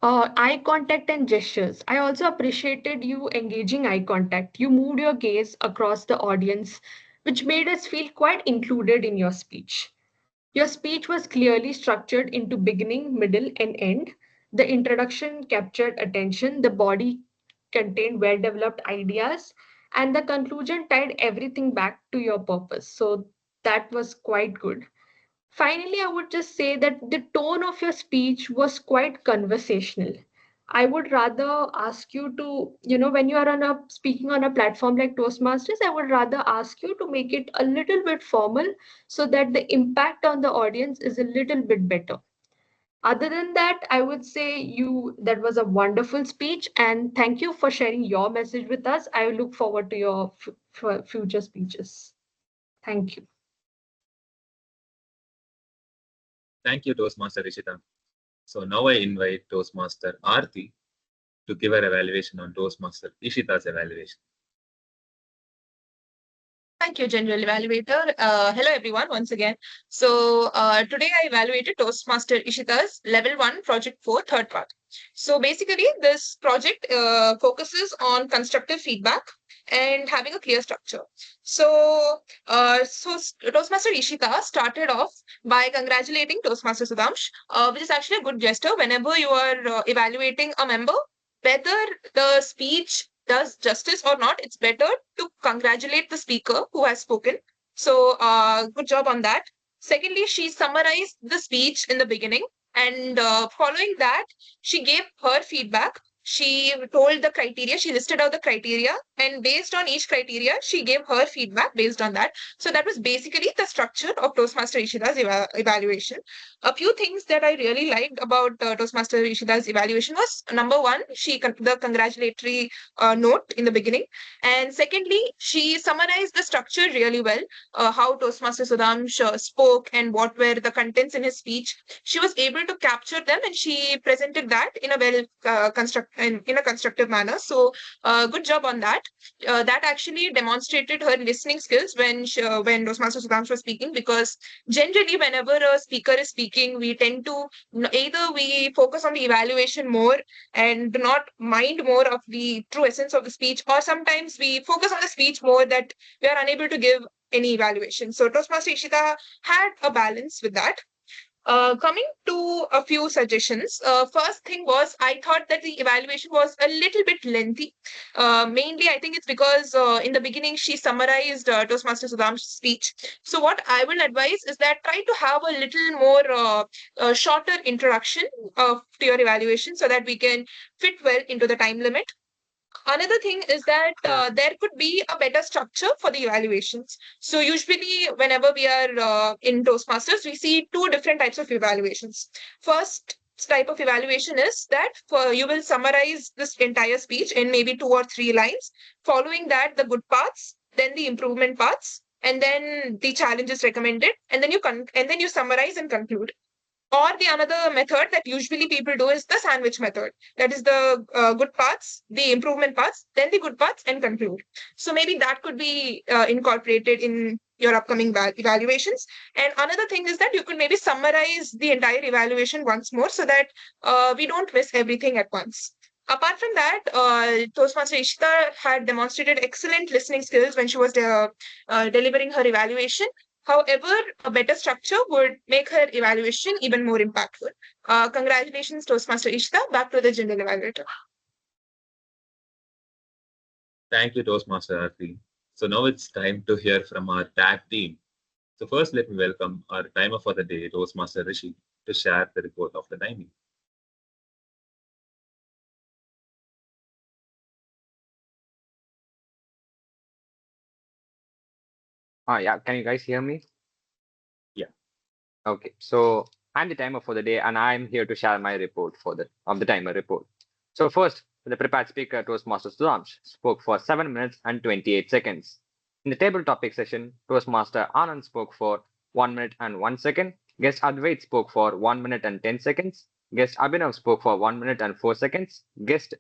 Eye contact and gestures. I also appreciated you engaging eye contact. You moved your gaze across the audience, which made us feel quite included in your speech. Your speech was clearly structured into beginning, middle, and end. The introduction captured attention, the body contained well developed ideas, and the conclusion tied everything back to your purpose. So that was quite good. Finally, I would just say that the tone of your speech was quite conversational. I would rather ask you to, when you are speaking on a platform like Toastmasters, I would rather ask you to make it a little bit formal so that the impact on the audience is a little bit better. Other than that, I would say that was a wonderful speech, and thank you for sharing your message with us. I look forward to your future speeches. Thank you. Thank you, Toastmaster Ishita. So now I invite Toastmaster Aarti to give her evaluation on Toastmaster Ishita's evaluation. Thank you, General Evaluator. Hello, everyone, once again. So today I evaluated Toastmaster Ishita's Level 1 Project 4 third part. So basically, this project focuses on constructive feedback and having a clear structure. So, Toastmaster Ishita started off by congratulating Toastmaster Sudhamsh, which is actually a good gesture whenever you are evaluating a member, whether the speech does justice or not, it's better to congratulate the speaker who has spoken. So, good job on that. Secondly, she summarized the speech in the beginning, and following that, she gave her feedback. She told the criteria, she listed out the criteria, and based on each criteria, she gave her feedback based on that. So, that was basically the structure of Toastmaster Ishita's evaluation. A few things that I really liked about Toastmaster Ishita's evaluation was number one, the congratulatory note in the beginning, and secondly, she summarized the structure really well. How Toastmaster Sudhamsh spoke and what were the contents in his speech. She was able to capture them, and she presented that in a in a constructive manner. So, good job on that. That actually demonstrated her listening skills when Toastmaster Sudhamsh was speaking, because generally whenever a speaker is speaking, we tend to either we focus on the evaluation more and do not mind more of the true essence of the speech, or sometimes we focus on the speech more that we are unable to give any evaluation. So Toastmaster Ishita had a balance with that. Coming to a few suggestions, first thing was I thought that the evaluation was a little bit lengthy. Mainly, I think it's because in the beginning she summarized Toastmaster Sudham's speech. So, what I will advise is that try to have a little more shorter introduction to your evaluation so that we can fit well into the time limit. Another thing is that there could be a better structure for the evaluations. So usually whenever we are in Toastmasters, we see two different types of evaluations. First type of evaluation is that you will summarize this entire speech in maybe 2 or 3 lines. Following that, the good parts, then the improvement parts, and then the challenges recommended, and then you summarize and conclude. Or the another method that usually people do is the sandwich method. That is the good parts, the improvement parts, then the good parts, and conclude. So maybe that could be incorporated in your upcoming evaluations. And another thing is that you could maybe summarize the entire evaluation once more so that we don't miss everything at once. Apart from that, Toastmaster Ishita had demonstrated excellent listening skills when she was delivering her evaluation. However, a better structure would make her evaluation even more impactful. Congratulations, Toastmaster Ishita. Back to the general evaluator. Thank you, Toastmaster Aarti. So now it's time to hear from our tag team. So first, let me welcome our timer for the day, Toastmaster Rishi, to share the report of the timing. Yeah, can you guys hear me? Yeah. Okay, so I'm the timer for the day, and I'm here to share my report of the timer report. So first, the prepared speaker Toastmaster Sudhamsh spoke for 7 minutes and 28 seconds. In the table topic session, Toastmaster Anand spoke for 1 minute and 1 second. Guest Advait spoke for 1 minute and 10 seconds. Guest Abhinav spoke for 1 minute and 4 seconds. Guest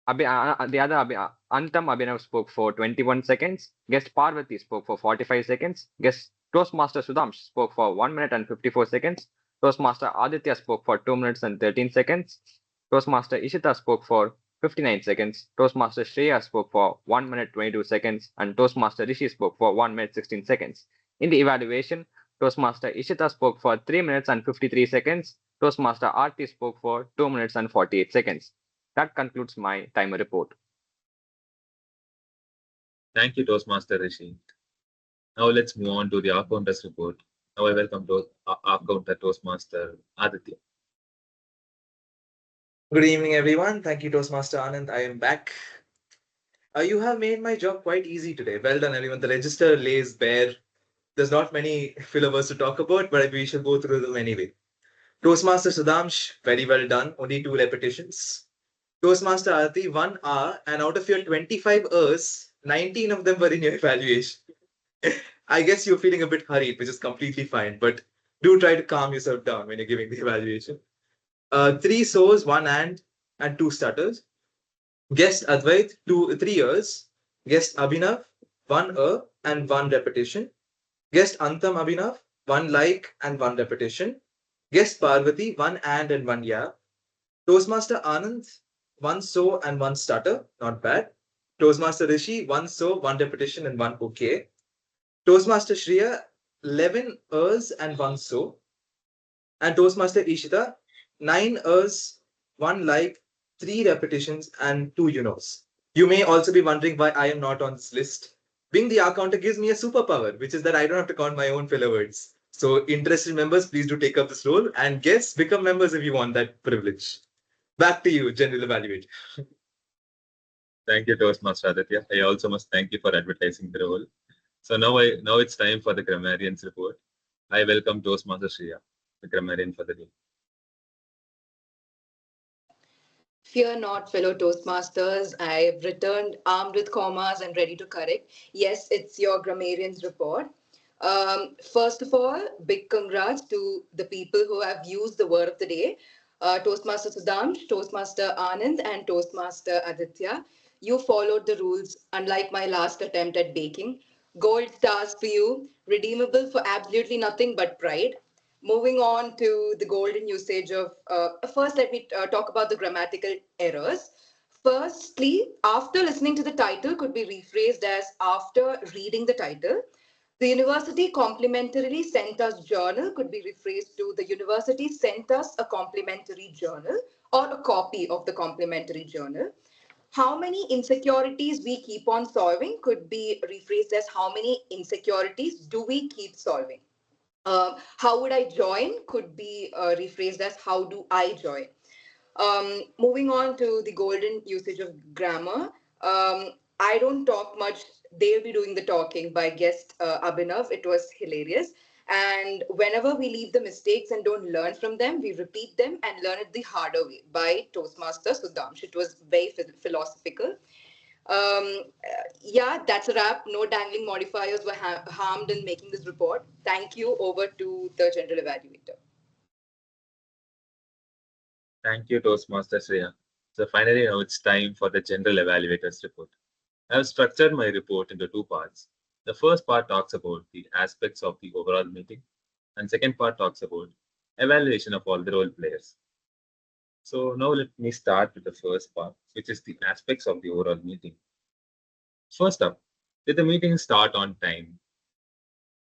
Antam Abhinav spoke for 21 seconds. Guest Parvati spoke for 45 seconds. Guest Toastmaster Sudhamsh spoke for 1 minute and 54 seconds. Toastmaster Aditya spoke for 2 minutes and 13 seconds. Toastmaster Ishita spoke for 59 seconds. Toastmaster Shreya spoke for 1 minute 22 seconds. And Toastmaster Rishi spoke for 1 minute 16 seconds. In the evaluation, Toastmaster Ishita spoke for 3 minutes and 53 seconds. Toastmaster Aarti spoke for 2 minutes and 48 seconds. That concludes my timer report. Thank you, Toastmaster Rishi. Now let's move on to the Accounters report. Now I welcome Accounter Toastmaster Aditya. Good evening, everyone. Thank you, Toastmaster Anand. I am back. You have made my job quite easy today. Well done, everyone. The register lays bare. There's not many filler words to talk about, but we shall go through them anyway. Toastmaster Sudhamsh, very well done. Only 2 repetitions. Toastmaster Arati, 1 hour, and out of your 25 hours, 19 of them were in your evaluation. I guess you're feeling a bit hurried, which is completely fine, but do try to calm yourself down when you're giving the evaluation. 3 so's, 1 and 2 stutters. Guest Advait, 3 years. Guest Abhinav, 1 and 1 repetition. Guest Antam Abhinav, 1 like and 1 repetition. Guest Parvati, 1 and 1 yeah. Toastmaster Anand, 1 so and 1 stutter, not bad. Toastmaster Rishi, 1 so, 1 repetition and 1 okay. Toastmaster Shreya, 11 ers and 1 so. And Toastmaster Ishita, 9 ers, 1 like, 3 repetitions and 2 you knows. You may also be wondering why I am not on this list. Being the R counter gives me a superpower, which is that I don't have to count my own filler words. So interested members, please do take up this role, and guests, become members if you want that privilege. Back to you, General Evaluate. Thank you, Toastmaster Aditya. I also must thank you for advertising the role. So now it's time for the grammarian's report. I welcome Toastmaster Shreya, the grammarian for the day. Fear not, fellow Toastmasters. I've returned armed with commas and ready to correct. Yes, it's your grammarian's report. First of all, big congrats to the people who have used the word of the day. Toastmaster Sudhamsh, Toastmaster Anand, and Toastmaster Aditya. You followed the rules, unlike my last attempt at baking. Gold stars for you, redeemable for absolutely nothing but pride. Moving on to the golden usage of, first, let me talk about the grammatical errors. Firstly, after listening to the title could be rephrased as after reading the title. The university complimentarily sent us journal could be rephrased to the university sent us a complimentary journal or a copy of the complimentary journal. How many insecurities we keep on solving could be rephrased as how many insecurities do we keep solving. How would I join could be rephrased as how do I join. Moving on to the golden usage of grammar. I don't talk much. They'll be doing the talking by guest Abhinav. It was hilarious. And whenever we leave the mistakes and don't learn from them, we repeat them and learn it the harder way by Toastmaster Sudhamsh. It was very philosophical. Yeah, that's a wrap. No dangling modifiers were harmed in making this report. Thank you. Over to the general evaluator. Thank you, Toastmaster Shreya. So finally, now it's time for the general evaluator's report. I have structured my report into 2 parts. The first part talks about the aspects of the overall meeting, and second part talks about evaluation of all the role players. So now let me start with the first part, which is the aspects of the overall meeting. First up, did the meeting start on time?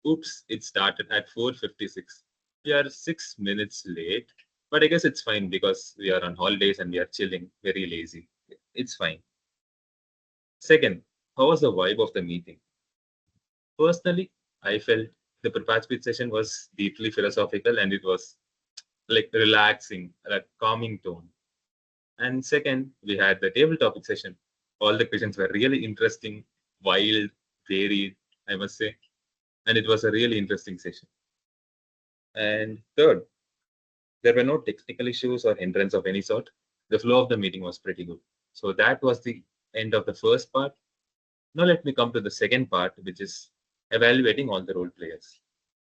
Oops, it started at 4:56. We are 6 minutes late, but I guess it's fine because we are on holidays and we are chilling, very lazy. It's fine. Second, how was the vibe of the meeting? Personally, I felt the prepared speech session was deeply philosophical and it was like relaxing, a calming tone. And second, we had the table topic session. All the questions were really interesting, wild, varied, I must say. And it was a really interesting session. And third, there were no technical issues or hindrance of any sort. The flow of the meeting was pretty good. So that was the end of the first part. Now let me come to the second part, which is evaluating all the role players.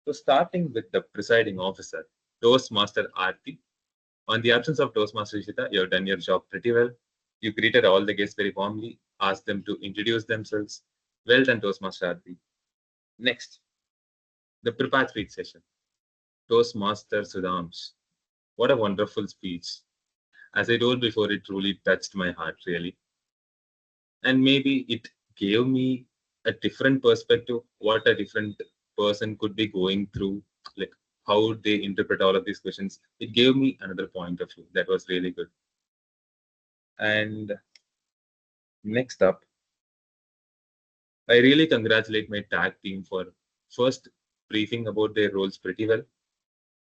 So starting with the presiding officer, Toastmaster Aarti. On the absence of Toastmaster Ishita, you have done your job pretty well. You greeted all the guests very warmly, asked them to introduce themselves. Well done, Toastmaster Aarti. Next, the prepared speech session. Toastmaster Sudhamsh. What a wonderful speech. As I told before, it truly touched my heart, really. And maybe it gave me a different perspective, what a different person could be going through, like how they interpret all of these questions. It gave me another point of view that was really good. And next up, I really congratulate my tag team for first briefing about their roles pretty well,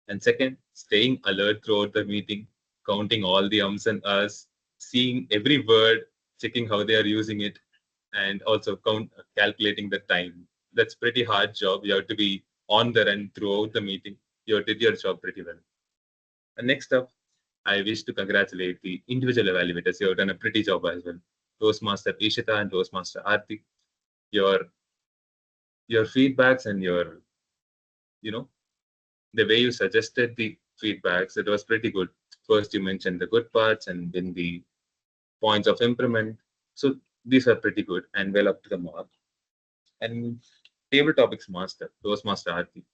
and second, staying alert throughout the meeting, counting all the ums and ahs, seeing every word, checking how they are using it, and also calculating the time. That's pretty hard job. You have to be on the run throughout the meeting. You did your job pretty well. And next up, I wish to congratulate the individual evaluators. You have done a pretty job as well. Toastmaster Ishita and Toastmaster Aarti. Your your feedbacks and your, you know, the way you suggested the feedbacks, it was pretty good. First, you mentioned the good parts and then the points of improvement. So these are pretty good and well up to the mark. And table topics master, Toastmaster Aarti.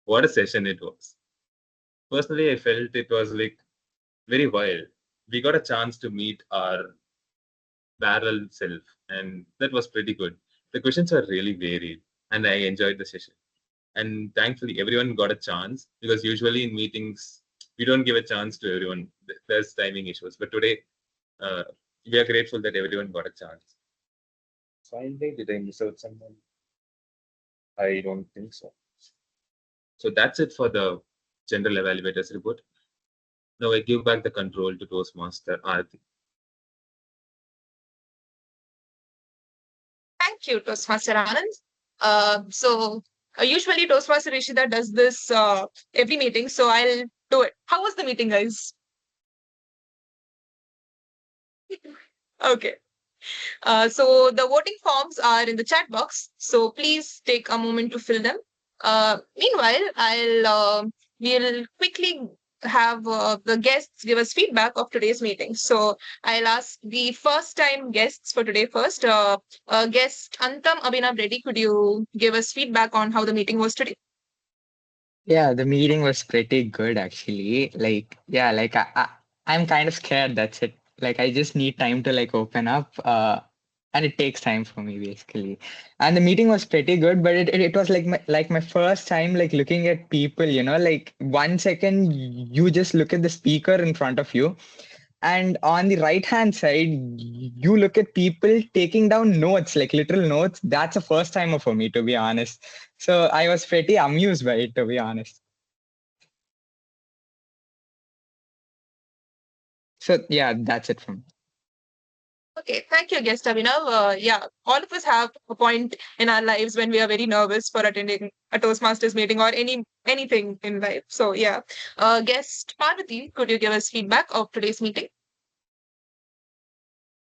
What a session it was. Personally, I felt it was like very wild. We got a chance to meet our parallel self, and that was pretty good. The questions are really varied, and I enjoyed the session. And thankfully, everyone got a chance because usually in meetings, we don't give a chance to everyone. There's timing issues, but today, uh, we are grateful that everyone got a chance. Finally, did I miss out someone? I don't think so. So that's it for the general evaluators report. Now I give back the control to Toastmaster Aarti. Thank you, Toastmaster Anand. Usually Toastmaster Rishida does this every meeting, so I'll do it. How was the meeting, guys? Okay. So the voting forms are in the chat box. So please take a moment to fill them. Meanwhile, we'll quickly have the guests give us feedback of today's meeting. So I'll ask the first time guests for today first. Guest Antam Abhinav Reddy, could you give us feedback on how the meeting was today? Yeah, the meeting was pretty good actually. Like, yeah, like I'm kind of scared. That's it. Like, I just need time to like open up. And it takes time for me basically. And the meeting was pretty good, but it was like my first time like looking at people. Like 1 second you just look at the speaker in front of you, and on the right hand side you look at people taking down notes, like literal notes. That's a first timer for me, to be honest. So I was pretty amused by it, to be honest. So yeah, that's it from me. Okay, thank you, guest Abhinav. Yeah, all of us have a point in our lives when we are very nervous for attending a Toastmasters meeting or anything in life. So yeah, guest Parvati, could you give us feedback of today's meeting?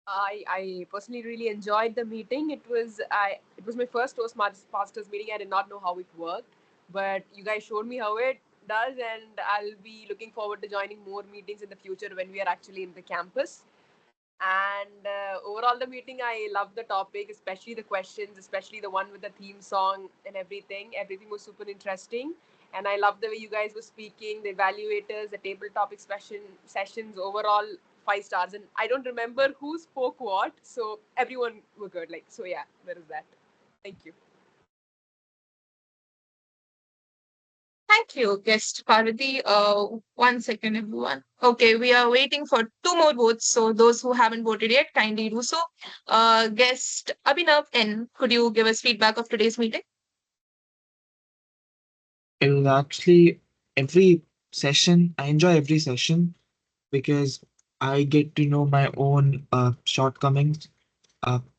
I personally really enjoyed the meeting. It was my first Toastmasters meeting. I did not know how it worked, but you guys showed me how it does, and I'll be looking forward to joining more meetings in the future when we are actually in the campus. And overall, the meeting, I love the topic, especially the questions, especially the one with the theme song and everything. Everything was super interesting. And I love the way you guys were speaking, the evaluators, the table topic sessions, overall 5 stars. And I don't remember who spoke what. So everyone were good. So yeah, there is that. Thank you. Thank you, guest Parvati. 1 second, everyone. Okay, we are waiting for 2 more votes. So those who haven't voted yet, kindly do so. Guest Abhinav N, could you give us feedback of today's meeting? It was actually every session. I enjoy every session because I get to know my own shortcomings,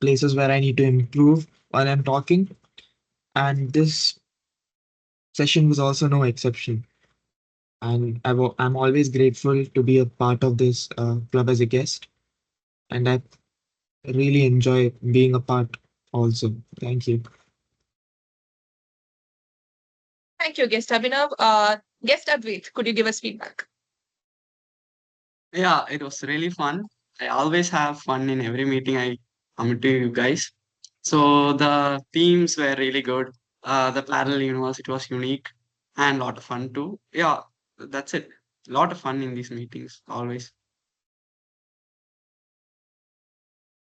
places where I need to improve while I'm talking. And this session was also no exception. And I'm always grateful to be a part of this club as a guest. And I really enjoy being a part also. Thank you. Thank you, guest Abhinav. Guest Advait, could you give us feedback? Yeah, it was really fun. I always have fun in every meeting I come to you guys. So the themes were really good. The parallel universe, it was unique and a lot of fun too. Yeah, that's it. A lot of fun in these meetings, always.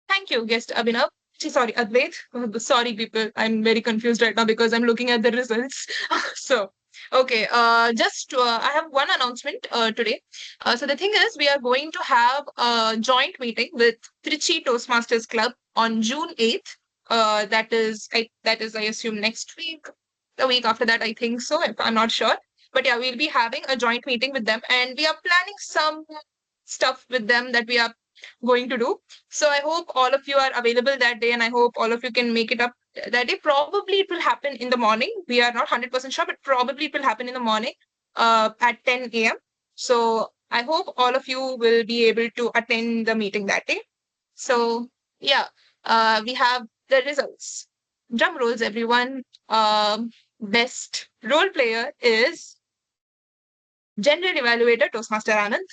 Thank you, guest Abhinav. Sorry, Advait. Sorry, people. I'm very confused right now because I'm looking at the results. So, okay. I have one announcement today. So the thing is, we are going to have a joint meeting with Trichy Toastmasters Club on June 8th. I assume next week. The week after that, I think so. If I'm not sure. But yeah, we'll be having a joint meeting with them, and we are planning some stuff with them that we are going to do. So I hope all of you are available that day, and I hope all of you can make it up that day. Probably it will happen in the morning. We are not 100% sure, but probably it will happen in the morning at 10 a.m. So I hope all of you will be able to attend the meeting that day. So yeah, we have the results. Drum rolls, everyone. Best role player is General Evaluator Toastmaster Anand.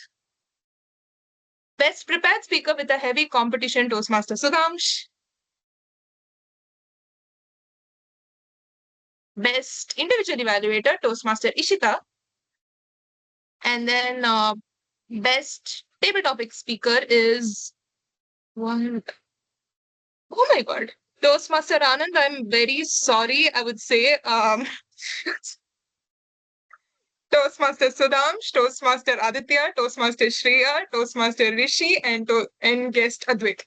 Best prepared speaker with a heavy competition Toastmaster Sudhamsh. Best individual evaluator Toastmaster Ishita. And then best table topic speaker is one. Oh my god. Toastmaster Anand, I'm very sorry, I would say. Toastmaster Sudhamsh, Toastmaster Aditya, Toastmaster Shreya, Toastmaster Rishi, and guest Advait.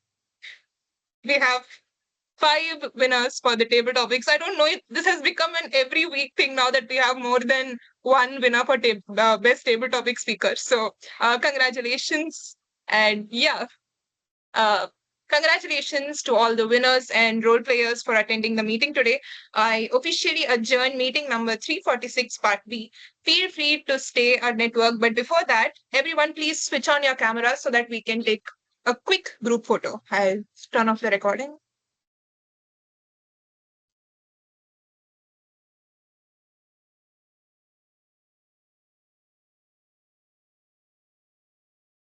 We have 5 winners for the table topics. I don't know if this has become an every week thing now that we have more than one winner for best table topic speaker. So congratulations. And yeah, congratulations to all the winners and role players for attending the meeting today. I officially adjourn meeting number 346 part B. Feel free to stay at network, but before that, everyone please switch on your camera so that we can take a quick group photo. I'll turn off the recording.